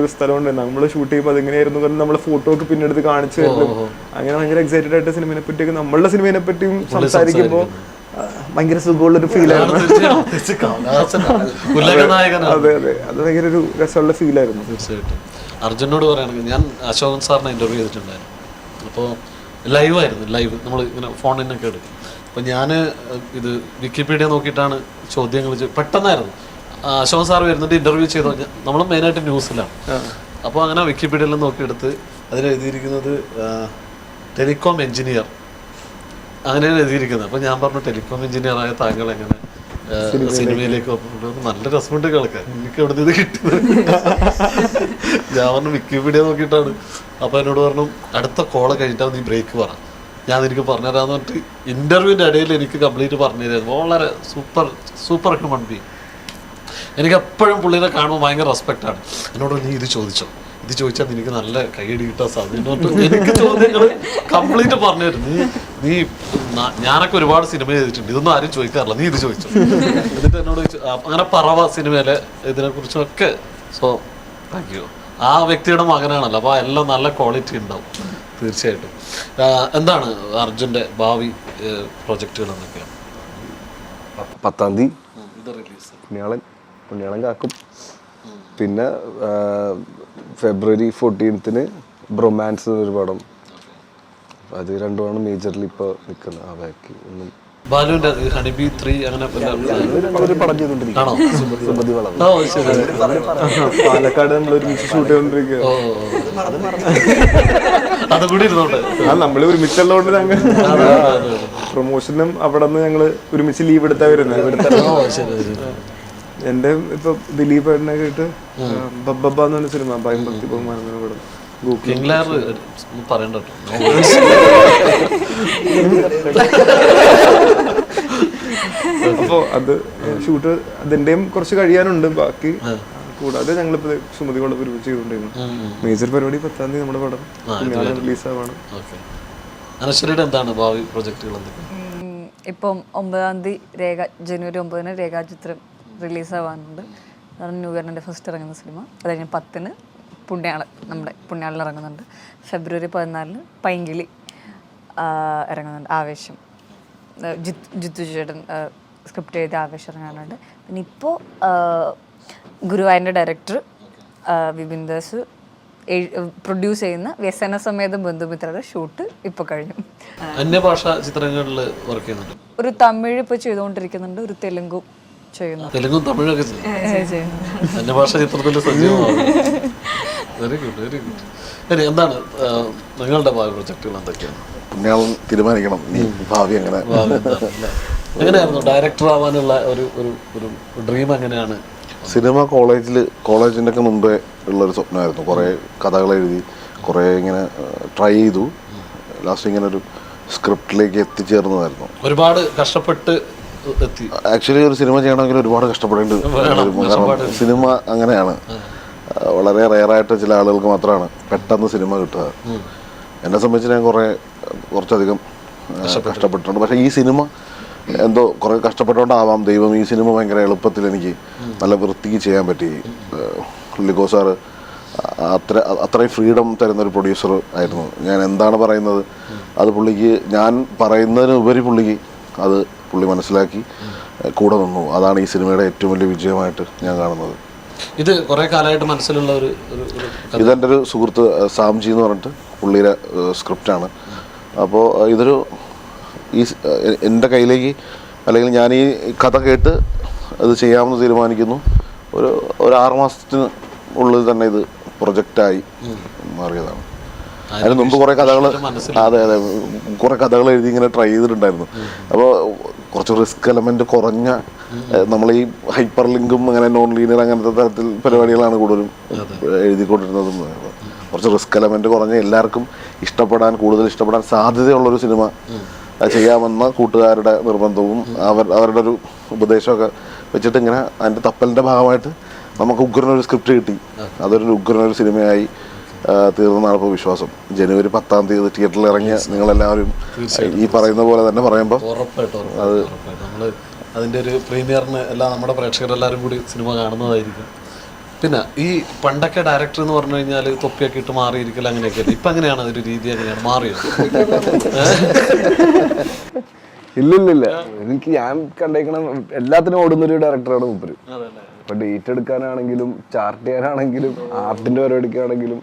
ഒരു സ്ഥലമുണ്ട്, നമ്മൾ ഷൂട്ട് ചെയ്യുമ്പോൾ അതെങ്ങനെയായിരുന്നു കാരണം നമ്മൾ ഫോട്ടോ ഒക്കെ പിന്നെടുത്ത് കാണിച്ചു തരും. അങ്ങനെ ഭയങ്കര എക്സൈറ്റഡ് ആയിട്ട് സിനിമയെ പറ്റിയൊക്കെ നമ്മളുടെ സിനിമയെ പറ്റിയും സംസാരിക്കുമ്പോൾ ഭയങ്കര സുഖമുള്ളൊരു ഫീലായിരുന്നു. അതെ അതെ, അത് ഭയങ്കര ഒരു രസമുള്ള ഫീലായിരുന്നു. തീർച്ചയായിട്ടും. അർജുനോട് പറയുകയാണെങ്കിൽ ഞാൻ അശോകൻ സാറിനെ ഇൻ്റർവ്യൂ ചെയ്തിട്ടുണ്ടായിരുന്നു. അപ്പോൾ ലൈവായിരുന്നു, ലൈവ് നമ്മൾ ഇങ്ങനെ ഫോണിനൊക്കെ എടുക്കും. അപ്പോൾ ഞാൻ ഇത് വിക്കിപീഡിയ നോക്കിയിട്ടാണ് ചോദ്യങ്ങൾ പെട്ടെന്നായിരുന്നു. അശോകൻ സാർ വരുന്നിട്ട് ഇൻ്റർവ്യൂ ചെയ്തോ, നമ്മൾ മെയിനായിട്ട് ന്യൂസിലാണ്. അപ്പോൾ അങ്ങനെ വിക്കിപീഡിയയിൽ നോക്കിയെടുത്ത് അതിലെഴുതിയിരിക്കുന്നത് ടെലികോം എഞ്ചിനീയർ അങ്ങനെയാണ് എഴുതിയിരിക്കുന്നത്. അപ്പോൾ ഞാൻ പറഞ്ഞു ടെലികോം എഞ്ചിനീയറായ താങ്കൾ എങ്ങനെ സിനിമയിലേക്ക് നല്ല രസമുണ്ട് കേൾക്കാൻ, എനിക്ക് എവിടെ നിന്ന് കിട്ടുന്നത്? ഞാൻ പറഞ്ഞു വിക്കിപീഡിയ നോക്കിയിട്ടാണ്. അപ്പോൾ എന്നോട് പറഞ്ഞു അടുത്ത കോള് കഴിഞ്ഞിട്ടാണ് നീ ബ്രേക്ക് പറ, ഞാൻ എനിക്ക് പറഞ്ഞുതരാമെന്ന് പറഞ്ഞിട്ട് ഇൻ്റർവ്യൂവിൻ്റെ ഇടയിൽ എനിക്ക് കംപ്ലീറ്റ് പറഞ്ഞു തരായിരുന്നു. വളരെ സൂപ്പർ ഹ്യൂമൻ ബീങ്. എനിക്ക് എപ്പോഴും പുള്ളിനെ കാണുമ്പോൾ ഭയങ്കര റെസ്പെക്റ്റാണ്. എന്നോട് നീ ഇത് ചോദിച്ചോ, ഇത് ചോദിച്ചാൽ നിനക്ക് നല്ല കൈയടി കിട്ടാൻ സാധ്യത. എനിക്ക് ചോദ്യങ്ങൾ കംപ്ലീറ്റ് പറഞ്ഞു തരും. നീ ഞാനൊക്കെ ഒരുപാട് സിനിമ ചെയ്തിട്ടുണ്ട്, ഇതൊന്നും ആരും ചോദിക്കാറില്ല, നീ ഇത് ചോദിച്ചു. എന്നിട്ട് എന്നോട് ചോദിച്ചു അങ്ങനെ പറവ സിനിമയിലെ ഇതിനെക്കുറിച്ചൊക്കെ. So thank you. ആ വ്യക്തിയുടെ മകനാണല്ലോ, അപ്പോൾ എല്ലാം നല്ല ക്വാളിറ്റി ഉണ്ടാവും തീർച്ചയായിട്ടും. എന്താണ് അർജുൻ്റെ ഭാവി പ്രൊജക്റ്റുകൾ എന്നൊക്കെയാണ്? 10-ാം തീയതി ഇത് റിലീസ് പുണ്യാളൻ കാക്കും. പിന്നെ ഫെബ്രുവരി 14-ന് ബ്രൊമാൻസ് എന്നൊരു പടം. അത് രണ്ടുമാണ് മേജർലി ഇപ്പോൾ നിൽക്കുന്നത്. ആ ബാക്കി ഒന്നും ബാലുവിന്റെ ഹണിബി 3 അങ്ങനെ പടം ചെയ്തോണ്ടിരിക്കും. പാലക്കാട് നമ്മൾ ഒരുമിച്ച് ഷൂട്ട് ചെയ്തോണ്ടിരിക്കുക. അതുകൂടി ഇരുന്നോട്ടെ. നമ്മൾ ഒരുമിച്ചുള്ളതുകൊണ്ട് ഞങ്ങൾ പ്രൊമോഷനും അവിടെ നിന്ന് ഞങ്ങൾ ഒരുമിച്ച് ലീവ് എടുത്താ വരുന്നത്. എന്റെ ഇപ്പൊ ദിലീപ് ഏട്ടനൊക്കെ ഇട്ട് ബബ്ബ എന്ന് സിനിമ ഭയഭക്തി ബഹുമാനം പടം പറയണ്ട. അപ്പോ അത് ഷൂട്ട് അതിന്റെയും കുറച്ച് കഴിയാനുണ്ട് ബാക്കി. കൂടാതെ ഞങ്ങളിപ്പോ സുമതി കൊണ്ട് ഒരുമിച്ച് ചെയ്തുകൊണ്ടിരുന്നു. മേജർ പരിപാടി 10-ാം തീയതി നമ്മുടെ പടം റിലീസാവാണ്. അനശ്വരയുടെ എന്താണ് ഭാവി പ്രൊജക്ടുകൾ? ഇപ്പം 9-ാം തീയതി ജനുവരി 9-ന് രേഖാചിത്രം റിലീസാവാനുണ്ട്. അതാണ് ന്യൂ ഇയറിൻ്റെ ഫസ്റ്റ് ഇറങ്ങുന്ന സിനിമ. അത് കഴിഞ്ഞ് 10-ന് നമ്മുടെ പുണ്യാളിൽ ഇറങ്ങുന്നുണ്ട്. ഫെബ്രുവരി 14-ന് പൈങ്കിളി ഇറങ്ങുന്നുണ്ട്. ആവേശം ജിത്തു ചേട്ടൻ സ്ക്രിപ്റ്റ് എഴുതി ആവേശം ഇറങ്ങാനുണ്ട്. പിന്നെ ഇപ്പോൾ ഗുരുവായൂരിൻ്റെ ഡയറക്ടർ വിപിൻ ദാസ് പ്രൊഡ്യൂസ് ചെയ്യുന്ന വ്യസന സമേതം ബന്ധുമിത്രയുടെ ഷൂട്ട് ഇപ്പോൾ കഴിഞ്ഞു. അന്യഭാഷാ ചിത്രങ്ങളിൽ വർക്ക് ചെയ്യുന്നുണ്ട്. ഒരു തമിഴ് ഇപ്പോൾ ചെയ്തുകൊണ്ടിരിക്കുന്നുണ്ട്, ഒരു തെലുങ്കും ചെയ്യുന്നു. തെലുങ്കും തമിഴൊക്കെ അന്യഭാഷാ ചിത്രത്തിൽ സജീവമാണ്. Very good, very good. ഇനി എന്താണ് നിങ്ങളുടെ ഭാവി പ്രൊജക്ടുകൾ എന്തൊക്കെയാണ്? പുണ്യാളൻ തീരുമാനിക്കണം നീ ഭാവി എങ്ങനെ. എങ്ങനെയായിരുന്നു ഡയറക്ടർ ആവാനുള്ള ഒരു ഡ്രീം? എങ്ങനെയാണ്? സിനിമ കോളേജിൻ്റെ ഒക്കെ മുമ്പേ ഉള്ളൊരു സ്വപ്നമായിരുന്നു. കുറേ കഥകൾ എഴുതി കുറേ ഇങ്ങനെ ട്രൈ ചെയ്തു. ലാസ്റ്റ് ഇങ്ങനെ ഒരു സ്ക്രിപ്റ്റിലേക്ക് എത്തിച്ചേർന്നതായിരുന്നു. ഒരുപാട് കഷ്ടപ്പെട്ട് എത്തി. ആക്ച്വലി ഒരു സിനിമ ചെയ്യണമെങ്കിൽ ഒരുപാട് കഷ്ടപ്പെടേണ്ടി വരും. കാരണം സിനിമ അങ്ങനെയാണ്, വളരെ റെയറായിട്ട് ചില ആളുകൾക്ക് മാത്രമാണ് പെട്ടെന്ന് സിനിമ കിട്ടുക. എന്നെ സംബന്ധിച്ച് ഞാൻ കുറച്ചധികം കഷ്ടപ്പെട്ടിട്ടുണ്ട്. പക്ഷേ ഈ സിനിമ എന്തോ കുറേ കഷ്ടപ്പെട്ടുകൊണ്ടാവാം ദൈവം ഈ സിനിമ ഭയങ്കര എളുപ്പത്തിൽ എനിക്ക് നല്ല വൃത്തിക്ക് ചെയ്യാൻ പറ്റി. ലിഗോ സാറ് അത്രയും ഫ്രീഡം തരുന്നൊരു പ്രൊഡ്യൂസർ ആയിരുന്നു. ഞാൻ എന്താണ് പറയുന്നത് അത് പുള്ളിക്ക്, ഞാൻ പറയുന്നതിനുപരി പുള്ളി മനസ്സിലാക്കി കൂടെ നിന്നു. അതാണ് ഈ സിനിമയുടെ ഏറ്റവും വലിയ വിജയമായിട്ട് ഞാൻ കാണുന്നത്. ഇത് കുറേ കാലമായിട്ട് മനസ്സിലുള്ള ഒരു ഇതെൻ്റെ ഒരു സുഹൃത്ത് സാംജി എന്ന് പറഞ്ഞിട്ട് പുള്ളിയുടെ സ്ക്രിപ്റ്റാണ്. അപ്പോൾ ഇതൊരു എൻ്റെ കയ്യിലേക്ക്, അല്ലെങ്കിൽ ഞാൻ ഈ കഥ കേട്ട് അത് ചെയ്യാമെന്ന് തീരുമാനിക്കുന്നു. ഒരു 6 മാസത്തിന് ഉള്ളിൽ തന്നെ ഇത് പ്രൊജക്റ്റായി മാറിയതാണ്. അതിന് മുമ്പ് കുറേ കഥകൾ, അതെ കുറേ കഥകൾ എഴുതി ഇങ്ങനെ ട്രൈ ചെയ്തിട്ടുണ്ടായിരുന്നു. അപ്പോൾ കുറച്ച് റിസ്ക് എലമെന്റ് കുറഞ്ഞ, നമ്മൾ ഈ ഹൈപ്പർ ലിങ്കും അങ്ങനെ നോൺ ലീനിയർ അങ്ങനത്തെ തരത്തിൽ പരിപാടികളാണ് കൂടുതലും എഴുതിക്കൊണ്ടിരുന്നതും. കുറച്ച് റിസ്ക് എലമെന്റ് കുറഞ്ഞ, എല്ലാവർക്കും കൂടുതൽ ഇഷ്ടപ്പെടാൻ സാധ്യതയുള്ളൊരു സിനിമ ചെയ്യാമെന്ന കൂട്ടുകാരുടെ നിർബന്ധവും അവരുടെ ഒരു ഉപദേശമൊക്കെ വെച്ചിട്ട് ഇങ്ങനെ അതിൻ്റെ തപ്പലിൻ്റെ ഭാഗമായിട്ട് നമുക്ക് ഉഗ്രനൊരു സ്ക്രിപ്റ്റ് കിട്ടി. അതൊരു ഉഗ്രനൊരു സിനിമയായി തീർന്നാണ് ഇപ്പോൾ വിശ്വാസം. ജനുവരി 10-ാം തീയതി തിയേറ്ററിൽ ഇറങ്ങിയ നിങ്ങളെല്ലാവരും ഈ പറയുന്ന പോലെ തന്നെ പറയുമ്പോൾ അത് നമ്മൾ അതിൻ്റെ ഒരു പ്രീമിയറിന് എല്ലാം നമ്മുടെ പ്രേക്ഷകരെല്ലാവരും കൂടി സിനിമ കാണുന്നതായിരിക്കും. പിന്നെ ഈ പണ്ടൊക്കെ ഡയറക്ടർ എന്ന് പറഞ്ഞു കഴിഞ്ഞാൽ തൊപ്പിയൊക്കെ ഇട്ട് മാറിയിരിക്കൽ അങ്ങനെയൊക്കെയല്ലേ? ഇപ്പം അങ്ങനെയാണ് അതൊരു രീതി, അങ്ങനെയാണ് മാറിയത്? ഇല്ലില്ല, ഞാൻ കണ്ടേക്കണം എല്ലാത്തിനും ഓടുന്നൊരു ഡയറക്ടറാണ് മൂപ്പര്. ഇപ്പൊ ഡേറ്റ് എടുക്കാനാണെങ്കിലും ചാർട്ട് ചെയ്യാനാണെങ്കിലും ആർട്ടിന്റെ പരിപാടിക്കാണെങ്കിലും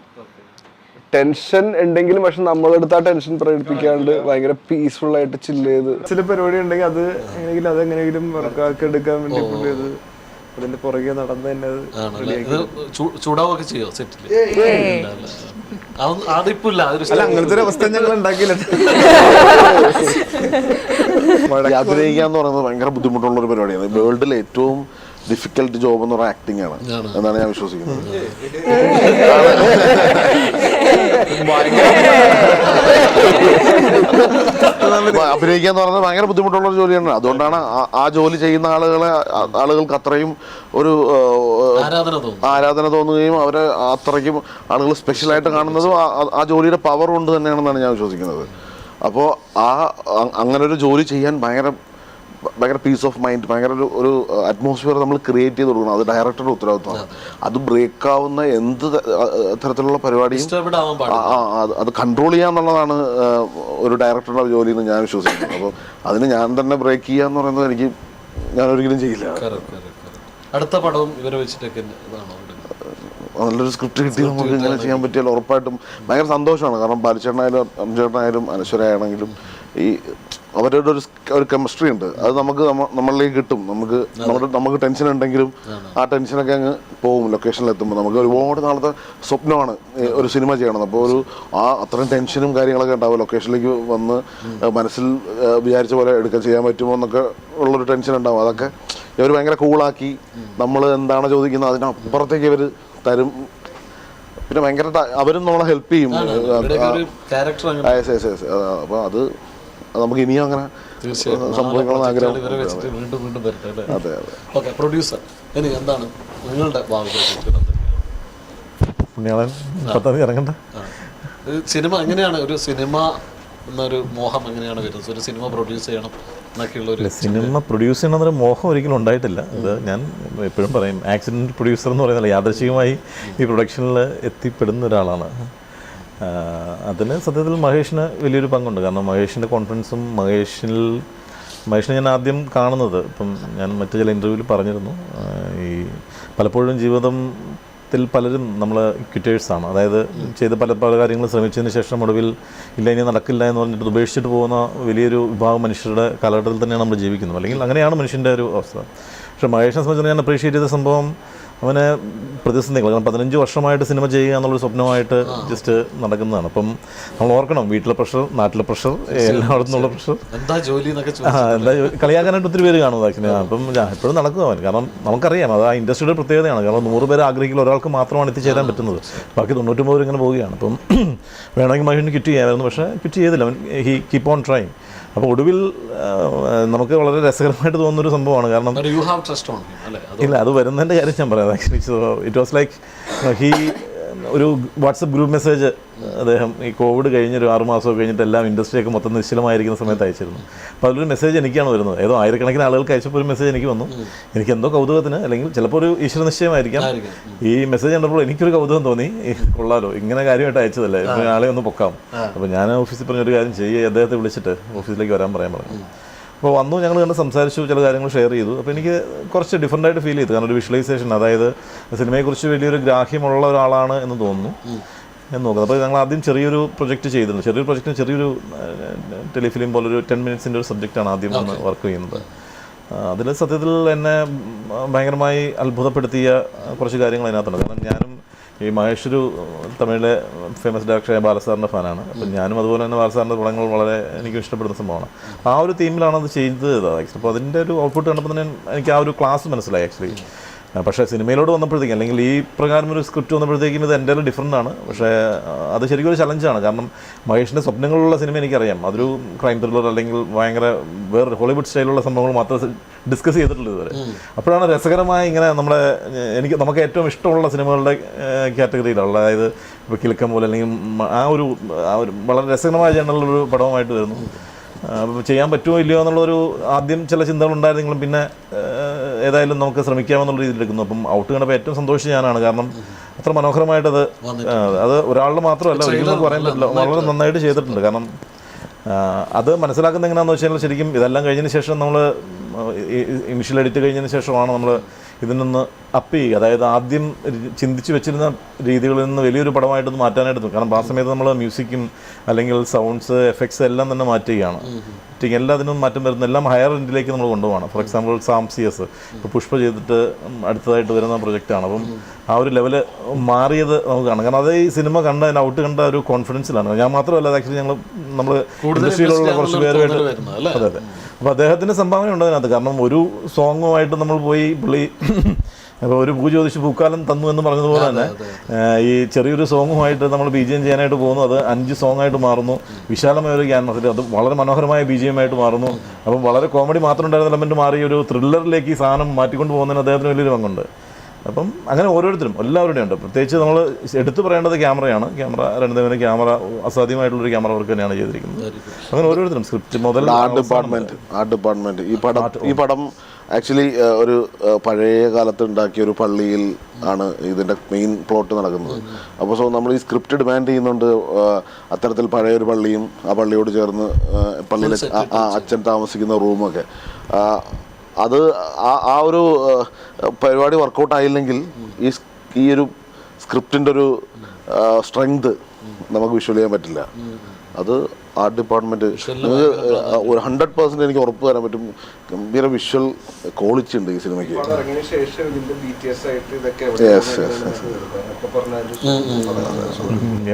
ടെൻഷൻ ഉണ്ടെങ്കിലും പക്ഷെ നമ്മളെടുത്ത് ആ ടെൻഷൻ പ്രകടിപ്പിക്കാണ്ട് ഭയങ്കര പീസ്ഫുൾ ആയിട്ട് ചില്ല് ചെയ്ത് ചില പരിപാടി ഉണ്ടെങ്കിൽ അത് എങ്ങനെയെങ്കിലും അതെങ്ങനെയെങ്കിലും വർക്കാക്കി എടുക്കാൻ വേണ്ടി പുള്ളി അതിന്റെ പുറകെ നടന്ന് തന്നെ ചൂടാവൊക്കെ ചെയ്യോ സെറ്റില്? അതിപ്പില്ല, അല്ല അങ്ങനത്തെ ഒരു അവസ്ഥ ഞങ്ങൾ ഉണ്ടാക്കിയില്ല. അഭിനയിക്കുക എന്ന് പറയുന്നത് ഭയങ്കര ബുദ്ധിമുട്ടുള്ള ഒരു പരിപാടിയാണ്. വേൾഡിലെ ഏറ്റവും ഡിഫിക്കൽട്ട് ജോബ് എന്ന് പറഞ്ഞാൽ ആക്ടിംഗ് ആണ് എന്നാണ് ഞാൻ വിശ്വസിക്കുന്നത്. അഭിനയിക്കുക എന്ന് പറയുന്നത് ഭയങ്കര ബുദ്ധിമുട്ടുള്ള ഒരു ജോലിയാണ്. അതുകൊണ്ടാണ് ആ ജോലി ചെയ്യുന്ന ആളുകൾക്ക് അത്രയും ഒരു ആരാധന തോന്നുകയും അവരെ അത്രയ്ക്കും ആളുകൾ സ്പെഷ്യലായിട്ട് കാണുന്നതും ആ ജോലിയുടെ പവർ കൊണ്ട് തന്നെയാണെന്നാണ് ഞാൻ വിശ്വസിക്കുന്നത്. അപ്പോൾ അങ്ങനെ ഒരു ജോലി ചെയ്യാൻ ഭയങ്കര പീസ് ഓഫ് മൈൻഡ്, ഭയങ്കര ഒരു അറ്റ്മോസ്ഫിയർ നമ്മൾ ക്രിയേറ്റ് ചെയ്ത് കൊടുക്കണം. അത് ഡയറക്ടറുടെ ഉത്തരവാദിത്വമാണ്. അത് ബ്രേക്ക് ആവുന്ന എന്ത് തരത്തിലുള്ള പരിപാടിയും അത് കൺട്രോൾ ചെയ്യാന്നുള്ളതാണ് ഒരു ഡയറക്ടറുടെ ജോലി എന്ന് ഞാൻ വിശ്വസിക്കുന്നു. അപ്പോൾ അതിന് ഞാൻ തന്നെ ബ്രേക്ക് ചെയ്യുക എന്ന് പറയുന്നത് ഞാൻ ഒരിക്കലും ചെയ്യില്ല. അടുത്ത പടവും ഇവരെ വെച്ചിട്ടൊക്കെ നല്ലൊരു സ്ക്രിപ്റ്റ് കിട്ടി നമുക്ക് ഇങ്ങനെ ചെയ്യാൻ പറ്റിയാൽ ഉറപ്പായിട്ടും ഭയങ്കര സന്തോഷമാണ്. കാരണം ബാലചേട്ടനായാലും അംജേട്ടനായാലും അനശ്വരയാണെങ്കിലും ഈ അവരുടെ ഒരു കെമിസ്ട്രി ഉണ്ട്. അത് നമ്മളിലേക്ക് കിട്ടും. നമുക്ക് ടെൻഷൻ ഉണ്ടെങ്കിലും ആ ടെൻഷനൊക്കെ അങ്ങ് പോകും. ലൊക്കേഷനിൽ എത്തുമ്പോൾ നമുക്ക് ഒരുപാട് നാളത്തെ സ്വപ്നമാണ് ഒരു സിനിമ ചെയ്യണം. അപ്പോൾ അത്രയും ടെൻഷനും കാര്യങ്ങളൊക്കെ ഉണ്ടാവും. ലൊക്കേഷനിലേക്ക് വന്ന് മനസ്സിൽ വിചാരിച്ച പോലെ ചെയ്യാൻ പറ്റുമോ എന്നൊക്കെ ഉള്ളൊരു ടെൻഷൻ ഉണ്ടാവും. അതൊക്കെ ഇവർ ഭയങ്കര കൂളാക്കി നമ്മൾ എന്താണ് ചോദിക്കുന്നത് അതിനപ്പുറത്തേക്ക് ഇവർ തരും. പിന്നെ ഭയങ്കര അവരും നമ്മളെ ഹെൽപ്പ് ചെയ്യും. അപ്പോൾ അത് നമുക്ക് ഇനിയും അങ്ങനെ സംഭവിക്കണമെന്ന് ആഗ്രഹം. അതെ അതെ. പ്രൊഡ്യൂസർ എന്താണ് നിങ്ങളുടെ പുണ്യാളൻ 10 ഇറങ്ങണ്ട സിനിമ എങ്ങനെയാണ്? ഒരു സിനിമ എന്നൊരു മോഹം എങ്ങനെയാണ് വരുന്നത്? ഒരു സിനിമ പ്രൊഡ്യൂസ് ചെയ്യണം എന്നൊക്കെയുള്ള ഒരു സിനിമ പ്രൊഡ്യൂസ് ചെയ്യണമെന്നൊരു മോഹം ഒരിക്കലും ഉണ്ടായിട്ടില്ല. അത് ഞാൻ എപ്പോഴും പറയും, ആക്സിഡൻറ്റ് പ്രൊഡ്യൂസർ എന്ന് പറയുന്നത് യാദൃശ്ചികമായി ഈ പ്രൊഡക്ഷനിൽ എത്തിപ്പെടുന്ന ഒരാളാണ്. അതിന് സത്യത്തിൽ മഹേഷിന് വലിയൊരു പങ്കുണ്ട്. കാരണം മഹേഷിൻ്റെ കോൺഫിഡൻസും മഹേഷിനെ ഞാൻ ആദ്യം കാണുന്നത്, ഇപ്പം ഞാൻ മറ്റു ചില ഇൻ്റർവ്യൂവിൽ പറഞ്ഞിരുന്നു, ഈ പലപ്പോഴും ജീവിതത്തിൽ പലരും നമ്മൾ ക്വിറ്റേഴ്സാണ്. അതായത് ചെയ്ത് പല കാര്യങ്ങളും ശ്രമിച്ചതിന് ശേഷം ഒടുവിൽ ഇല്ല ഇനി നടക്കില്ല എന്ന് പറഞ്ഞിട്ട് ഉപേക്ഷിച്ചിട്ട് പോകുന്ന വലിയൊരു വിഭാഗം മനുഷ്യരുടെ കാലഘട്ടത്തിൽ തന്നെയാണ് നമ്മൾ ജീവിക്കുന്നത്. അല്ലെങ്കിൽ അങ്ങനെയാണ് മനുഷ്യൻ്റെ ഒരു അവസ്ഥ. പക്ഷേ മഹേഷിനെ സംബന്ധിച്ച് ഞാൻ അപ്രീഷിയേറ്റ് ചെയ്ത സംഭവം അവനെ പ്രതിസന്ധികൾ, കാരണം 15 വർഷമായിട്ട് സിനിമ ചെയ്യുക എന്നുള്ളൊരു സ്വപ്നമായിട്ട് ജസ്റ്റ് നടക്കുന്നതാണ്. അപ്പം നമ്മൾ ഓർക്കണം, വീട്ടിലെ പ്രഷർ, നാട്ടിലെ പ്രഷർ, എല്ലായിടത്തു നിന്നുള്ള പ്രഷർ, എന്താ ജോലി കളിയാക്കാനായിട്ട് ഒത്തിരി പേര് കാണുന്നത് ആക്ച്വലി. അപ്പം എപ്പോഴും നടക്കുക അവൻ. കാരണം നമുക്കറിയാം അത് ആ ഇൻഡസ്ട്രിയുടെ പ്രത്യേകതയാണ്. കാരണം 100 പേര് ആഗ്രഹിക്കുന്ന ഒരാൾക്ക് മാത്രമാണ് എത്തിച്ചേരാൻ പറ്റുന്നത്. ബാക്കി 99 പേര് ഇങ്ങനെ പോവുകയാണ്. അപ്പം വേണമെങ്കിൽ മഹേഷിന് ക്വിറ്റ് ചെയ്യാമായിരുന്നു, പക്ഷേ ക്വിറ്റ് ചെയ്തില്ല. അവൻ കീപ്പ് ഓൺ ട്രൈങ്. അപ്പോൾ ഒടുവിൽ നമുക്ക് വളരെ രസകരമായിട്ട് തോന്നുന്നൊരു സംഭവമാണ്. കാരണം ഇല്ല, അത് വരുന്നതിൻ്റെ കാര്യം ഞാൻ പറയാം. ആക്ച്വലി ഇറ്റ് വാസ് ലൈക്ക് ഒരു വാട്സപ്പ് ഗ്രൂപ്പ് മെസ്സേജ് അദ്ദേഹം ഈ കോവിഡ് കഴിഞ്ഞൊരു 6 മാസമൊക്കെ കഴിഞ്ഞിട്ട് എല്ലാം ഇൻഡസ്ട്രിയൊക്കെ മൊത്തം നിശ്ചലമായിരിക്കുന്ന സമയത്ത് അയച്ചിരുന്നു. അപ്പോൾ അതിലൊരു മെസ്സേജ് എനിക്കാണ് വരുന്നത്. ഏതോ ആയിരക്കണക്കിന് ആളുകൾക്ക് അയച്ചപ്പോൾ ഒരു മെസ്സേജ് എനിക്ക് വന്നു. എനിക്ക് എന്തോ കൗതുകത്തിന്, അല്ലെങ്കിൽ ചിലപ്പോൾ ഒരു ഈശ്വര നിശ്ചയമായിരിക്കാം, ഈ മെസ്സേജ് കണ്ടപ്പോൾ എനിക്കൊരു കൗതുകം തോന്നി. കൊള്ളാലോ, ഇങ്ങനെ കാര്യമായിട്ട് അയച്ചതല്ലേ, ആളെ ഒന്ന് പൊക്കാം. അപ്പോൾ ഞാൻ ഓഫീസിൽ പറഞ്ഞൊരു കാര്യം ചെയ്യുക, അദ്ദേഹത്തെ വിളിച്ചിട്ട് ഓഫീസിലേക്ക് വരാൻ പറയാൻ പറഞ്ഞു. അപ്പോൾ വന്നു, ഞങ്ങൾ കണ്ട് സംസാരിച്ചു, ചില കാര്യങ്ങൾ ഷെയർ ചെയ്തു. അപ്പോൾ എനിക്ക് കുറച്ച് ഡിഫറൻ്റ് ആയിട്ട് ഫീൽ ചെയ്തു. കാരണം ഒരു വിഷ്വലൈസേഷൻ, അതായത് സിനിമയെക്കുറിച്ച് വലിയൊരു ഗ്രാഹ്യമുള്ള ഒരാളാണ് എന്ന് തോന്നുന്നു എന്ന് നോക്കുന്നത്. അപ്പോൾ ഞങ്ങൾ ആദ്യം ചെറിയൊരു പ്രൊജക്റ്റ് ചെയ്തിരുന്നു. ചെറിയൊരു പ്രൊജക്റ്റിന് ചെറിയൊരു ടെലിഫിലിം പോലൊരു 10 മിനിറ്റ്സിൻ്റെ ഒരു സബ്ജക്റ്റാണ് ആദ്യം വന്ന് വർക്ക് ചെയ്യുന്നത്. അതിൽ സത്യത്തിൽ എന്നെ ഭയങ്കരമായി അത്ഭുതപ്പെടുത്തിയ കുറച്ച് കാര്യങ്ങൾ അതിനകത്തുണ്ട്. കാരണം ഞാനും ഈ മഹേഷ് ഒരു തമിഴിലെ ഫേമസ് ഡയറക്ടറായ ബാലസാറിൻ്റെ ഫാനാണ്. അപ്പം ഞാനും അതുപോലെ തന്നെ ബാലസാറിൻ്റെ പടങ്ങൾ വളരെ എനിക്ക് ഇഷ്ടപ്പെടുന്ന സംഭവമാണ്. ആ ഒരു തീമിലാണ് അത് ചെയ്തത് ആക്ച്വലി. അപ്പോൾ അതിൻ്റെ ഒരു ഔട്ട്പുട്ട് കണ്ടപ്പോൾ തന്നെ എനിക്ക് ആ ഒരു ക്ലാസ് മനസ്സിലായി ആക്ച്വലി. പക്ഷേ സിനിമയിലോട്ട് വന്നപ്പോഴത്തേക്കും, അല്ലെങ്കിൽ ഈ പ്രകാരം ഒരു സ്ക്രിപ്റ്റ് വന്നപ്പോഴത്തേക്കും ഇത് എൻ്റെ ഡിഫറൻ്റ് ആണ്. പക്ഷേ അത് ശരിക്കും ഒരു ചലഞ്ചാണ്. കാരണം മഹേഷിൻ്റെ സ്വപ്നങ്ങളുള്ള സിനിമ എനിക്കറിയാം. അതൊരു ക്രൈം ത്രില്ലർ അല്ലെങ്കിൽ ഭയങ്കര വേറെ ഹോളിവുഡ് സ്റ്റൈലുള്ള സംഭവങ്ങൾ മാത്രമേ ഡിസ്കസ് ചെയ്തിട്ടുള്ളൂ ഇതുവരെ. അപ്പോഴാണ് രസകരമായി ഇങ്ങനെ നമുക്ക് ഏറ്റവും ഇഷ്ടമുള്ള സിനിമകളുടെ കാറ്റഗറിയിലുള്ള, അതായത് ഇപ്പോൾ കിലുക്കം പോലെ അല്ലെങ്കിൽ ആ ഒരു വളരെ രസകരമായ ജേണലുള്ളൊരു പടവുമായിട്ട് വരുന്നു. ചെയ്യാൻ പറ്റുമോ ഇല്ലയോ എന്നുള്ളൊരു ആദ്യം ചില ചിന്തകളുണ്ടായിരുന്നെങ്കിലും പിന്നെ ഏതായാലും നമുക്ക് ശ്രമിക്കാമെന്നുള്ള രീതിയിൽ എടുക്കുന്നു. അപ്പം ഔട്ട് കണ്ടപ്പോൾ ഏറ്റവും സന്തോഷിച്ച ഞാനാണ്. കാരണം അത്ര മനോഹരമായിട്ടത് അത് ഒരാളുടെ മാത്രമല്ല, ഒരിക്കലും നമുക്ക് പറയാൻ പറ്റില്ല, വളരെ നന്നായിട്ട് ചെയ്തിട്ടുണ്ട്. കാരണം അത് മനസ്സിലാക്കുന്നത് എങ്ങനെയാണെന്ന് വെച്ചാൽ, ശരിക്കും ഇതെല്ലാം കഴിഞ്ഞതിന് ശേഷം നമ്മൾ ഇനിഷ്യൽ എഡിറ്റ് കഴിഞ്ഞതിന് ശേഷമാണ് നമ്മൾ ഇതിനൊന്ന് അപ്പ് ചെയ്യുക. അതായത് ആദ്യം ചിന്തിച്ച് വെച്ചിരുന്ന രീതികളിൽ നിന്ന് വലിയൊരു പടമായിട്ടൊന്ന് മാറ്റാനായിട്ട്. കാരണം ആ സമയത്ത് നമ്മൾ മ്യൂസിക്കും അല്ലെങ്കിൽ സൗണ്ട്സ്, എഫക്ട്സ് എല്ലാം തന്നെ മാറ്റുകയാണ്. എല്ലാത്തിനും മാറ്റം വരുന്ന, എല്ലാം ഹയർ എൻഡിലേക്ക് നമ്മൾ കൊണ്ടുപോകണം. ഫോർ എക്സാമ്പിൾ സാംസിയസ് ഇപ്പോൾ പുഷ്പ ചെയ്തിട്ട് അടുത്തതായിട്ട് വരുന്ന പ്രൊജക്റ്റാണ്. അപ്പം ആ ഒരു ലെവല് മാറിയത് നമുക്ക് കാണാം. കാരണം അത് ഈ സിനിമ കണ്ട, അതിന് ഔട്ട് കണ്ട ഒരു കോൺഫിഡൻസിലാണ്. ഞാൻ മാത്രമല്ല, അത് ആക്ച്വലി നമ്മൾ ഇൻഡസ്ട്രിയിലുള്ള കുറച്ച് പേരുമായിട്ട്, അതെ അതെ. അപ്പോൾ അദ്ദേഹത്തിൻ്റെ സംഭാവന ഉണ്ട് അതിനകത്ത്. കാരണം ഒരു സോങ്ങുമായിട്ട് നമ്മൾ പോയി, പുള്ളി അപ്പോൾ ഒരു പൂ ചോദിച്ച് പൂക്കാലം തന്നു എന്ന് പറഞ്ഞതുപോലെ തന്നെ ഈ ചെറിയൊരു സോങ്ങുമായിട്ട് നമ്മൾ BGM ചെയ്യാനായിട്ട് പോകുന്നു. അത് 5 സോങ്ങായിട്ട് മാറുന്നു. വിശാലമായ ഒരു ക്യാൻവാസിൽ അത് വളരെ മനോഹരമായ BGM ആയിട്ട് മാറുന്നു. അപ്പം വളരെ കോമഡി മാത്രം ഉണ്ടായിരുന്ന എലമെൻറ്റ് മാറി ഒരു ത്രില്ലറിലേക്ക് ഈ സാധനം മാറ്റിക്കൊണ്ട് പോകുന്നതിന് അദ്ദേഹത്തിന് വലിയൊരു പങ്കുണ്ട്. അപ്പം അങ്ങനെ ഓരോരുത്തരും എല്ലാവരുടെയും ഉണ്ട്. പ്രത്യേകിച്ച് നമ്മൾ എടുത്തു പറയേണ്ടത് ക്യാമറയാണ്. ക്യാമറ രണ്ടുതവണ ക്യാമറ അസാധ്യമായിട്ടുള്ളൊരു ക്യാമറ വർക്ക് തന്നെയാണ് ചെയ്തിരിക്കുന്നത്. അങ്ങനെ ഓരോരുത്തരും സ്ക്രിപ്റ്റ് മുതൽ ആർട്ട് ഡിപ്പാർട്ട്മെന്റ് ഈ പടം ആക്ച്വലി ഒരു പഴയ കാലത്ത് ഉണ്ടാക്കിയ ഒരു പള്ളിയിൽ ആണ് ഇതിൻ്റെ മെയിൻ പ്ലോട്ട് നടക്കുന്നത്. അപ്പോൾ നമ്മൾ ഈ സ്ക്രിപ്റ്റ് ഡിമാൻഡ് ചെയ്യുന്നുണ്ട് അത്തരത്തിൽ പഴയൊരു പള്ളിയും ആ പള്ളിയോട് ചേർന്ന് പള്ളിയിലെ അച്ഛൻ താമസിക്കുന്ന റൂമൊക്കെ. അത് ആ ഒരു പരിപാടി വർക്കൗട്ട് ആയില്ലെങ്കിൽ ഈ ഒരു സ്ക്രിപ്റ്റിൻ്റെ ഒരു സ്ട്രെങ്ത് നമുക്ക് വിഷ്വൽ ചെയ്യാൻ പറ്റില്ല. അത് ആർട്ട് ഡിപ്പാർട്ട്മെന്റ് ഒരു 100% എനിക്ക് ഉറപ്പ് തരാൻ പറ്റും. ഗംഭീര വിഷ്വൽ ക്വാളിറ്റി ഉണ്ട് ഈ സിനിമയ്ക്ക്.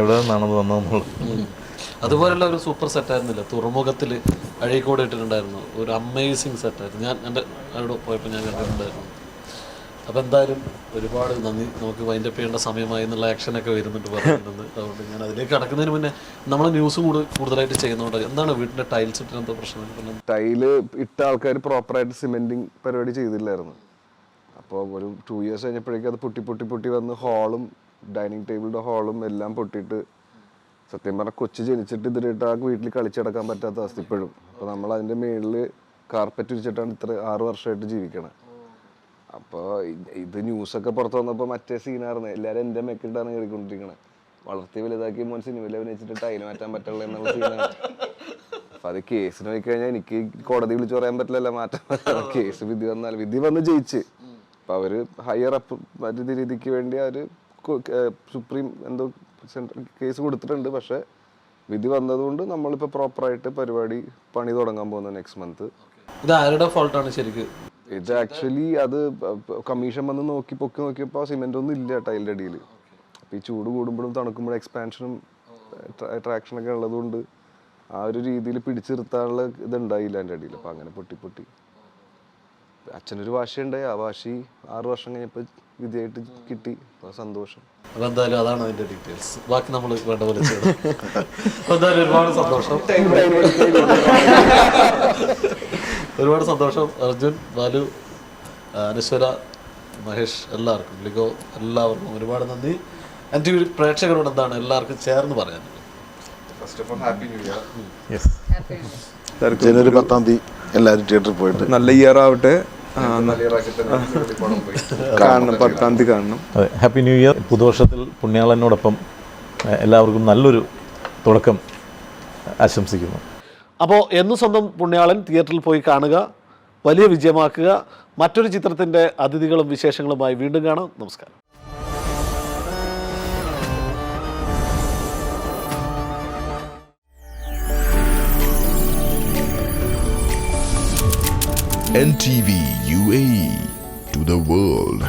എവിടെ നിന്നാണെന്ന് വന്നത്. അതുപോലുള്ള ഒരു സൂപ്പർ സെറ്റായിരുന്നില്ല തുറമുഖത്തിൽ അഴീക്കോട് ഇട്ടിട്ടുണ്ടായിരുന്നു. ഒരു അമേസിങ് സെറ്റായിരുന്നു. ഞാൻ എൻ്റെ അവിടെ പോയപ്പോൾ ഞാൻ കണ്ടിട്ടുണ്ടായിരുന്നു. അപ്പോൾ എന്തായാലും ഒരുപാട് നന്ദി. നമുക്ക് വൈൻഡപ്പ് ചെയ്യേണ്ട സമയമായി എന്നുള്ള ആക്ഷനൊക്കെ വരുന്നുണ്ട് പറയുന്നത്. അതുകൊണ്ട് ഞാൻ അതിലേക്ക് കടക്കുന്നതിന് മുന്നേ നമ്മൾ ന്യൂസ് കൂടുതലായിട്ട് ചെയ്യുന്നതുകൊണ്ട് എന്താണ് വീട്ടിൻ്റെ ടൈൽസ് ഇട്ടിട്ട് എന്താ പ്രശ്നം? ടൈല് ഇട്ട ആൾക്കാർ പ്രോപ്പറായിട്ട് സിമെൻറ്റിങ് പരിപാടി ചെയ്തില്ലായിരുന്നു. അപ്പോൾ ഒരു 2 years കഴിഞ്ഞപ്പോഴേക്കും അത് പൊട്ടി വന്ന് ഹാളും ഡൈനിങ് ടേബിളിൻ്റെ ഹാളും എല്ലാം പൊട്ടിയിട്ട്, സത്യം പറഞ്ഞാൽ കൊച്ചു ജനിച്ചിട്ട് ഇതിലിട്ട് ആ വീട്ടിൽ കളിച്ചടക്കാൻ പറ്റാത്ത അവസ്ഥ ഇപ്പോഴും. അപ്പോൾ നമ്മൾ അതിൻ്റെ മുകളിൽ കാർപ്പറ്റ് വിരിച്ചിട്ടാണ് ഇത്ര 6 വർഷമായിട്ട് ജീവിക്കണത്. അപ്പോൾ ഇത് ന്യൂസൊക്കെ പുറത്ത് വന്നപ്പോൾ മറ്റേ സീനായിരുന്നു. എല്ലാവരും എൻ്റെ മെക്കിട്ടാണ് കയറിക്കൊണ്ടിരിക്കണത്. വളർത്തി വലുതാക്കി മോൻ സിനിമയിൽ അഭിനയിച്ചിട്ട് ടൈല് മാറ്റാൻ പറ്റുള്ള എന്നുള്ള സീനാണ്. അപ്പം അത് കേസിന് പോയി കഴിഞ്ഞാൽ എനിക്ക് കോടതി വിളിച്ച് പറയാൻ പറ്റില്ലല്ലോ മാറ്റാൻ പറ്റില്ല. കേസ് വിധി വന്ന് ജയിച്ച്. അപ്പോൾ അവർ ഹയർ അപ്പ് മറ്റു രീതിക്ക് വേണ്ടി അവർ സുപ്രീം എന്തോ കേസ് കൊടുത്തിട്ടുണ്ട്. പക്ഷേ വിധി വന്നതുകൊണ്ട് നമ്മളിപ്പോൾ പ്രോപ്പറായിട്ട് പണി തുടങ്ങാൻ പോകുന്നത് നെക്സ്റ്റ് മന്ത്. ഇത് ആരുടെ ഫോൾട്ടാണ് ശരിക്കും? ഇത് ആക്ച്വലി അത് കമ്മീഷൻ വന്ന് പൊക്കി നോക്കിയപ്പോൾ സിമെന്റ് ഒന്നും ഇല്ല ടൈലിൻ്റെ അടിയിൽ. അപ്പോൾ ഈ ചൂട് കൂടുമ്പോഴും തണുക്കുമ്പോഴും എക്സ്പാൻഷനും ട്രാക്ഷനൊക്കെ ഉള്ളതുകൊണ്ട് ആ ഒരു രീതിയിൽ പിടിച്ചു നിർത്താനുള്ള ഇതുണ്ടായില്ല എൻ്റെ അടിയിൽ. അപ്പോൾ അങ്ങനെ പൊട്ടി അച്ഛനൊരു വാശിയുണ്ടായി. ആ വാശി 6 വർഷം കഴിഞ്ഞപ്പോൾ വിധിയായിട്ട് കിട്ടി. അപ്പോൾ സന്തോഷം. അപ്പോൾ എന്തായാലും അതാണ് അതിൻ്റെ ഡീറ്റെയിൽസ്. ബാക്കി നമ്മൾ വേണ്ട പോലെ ചെയ്തു. എന്തായാലും ഒരുപാട് സന്തോഷം. അർജുൻ, ബാലു, അനശ്വര, മഹേഷ്, എല്ലാവർക്കും, ലിഗോ, എല്ലാവർക്കും ഒരുപാട് നന്ദി. എൻ്റെ പ്രേക്ഷകരോട് എന്താണ് എല്ലാവർക്കും ചേർന്ന് പറയാൻ? First of all happy new year. ജനുവരി 10 എല്ലാവരും തിയേറ്ററിൽ പോയിട്ട് നല്ല ഇയർ ആവട്ടെ. കാണണം, 10 കാണണം. അതെ, ഹാപ്പി ന്യൂ ഇയർ. പുതുവർഷത്തിൽ പുണ്യാളനോടൊപ്പം എല്ലാവർക്കും നല്ലൊരു തുടക്കം ആശംസിക്കുന്നു. അപ്പോൾ എന്ന് സ്വന്തം പുണ്യാളൻ തിയേറ്ററിൽ പോയി കാണുക, വലിയ വിജയമാക്കുക. മറ്റൊരു ചിത്രത്തിൻ്റെ അതിഥികളും വിശേഷങ്ങളുമായി വീണ്ടും കാണാം. നമസ്കാരം. NTV UAE to the world.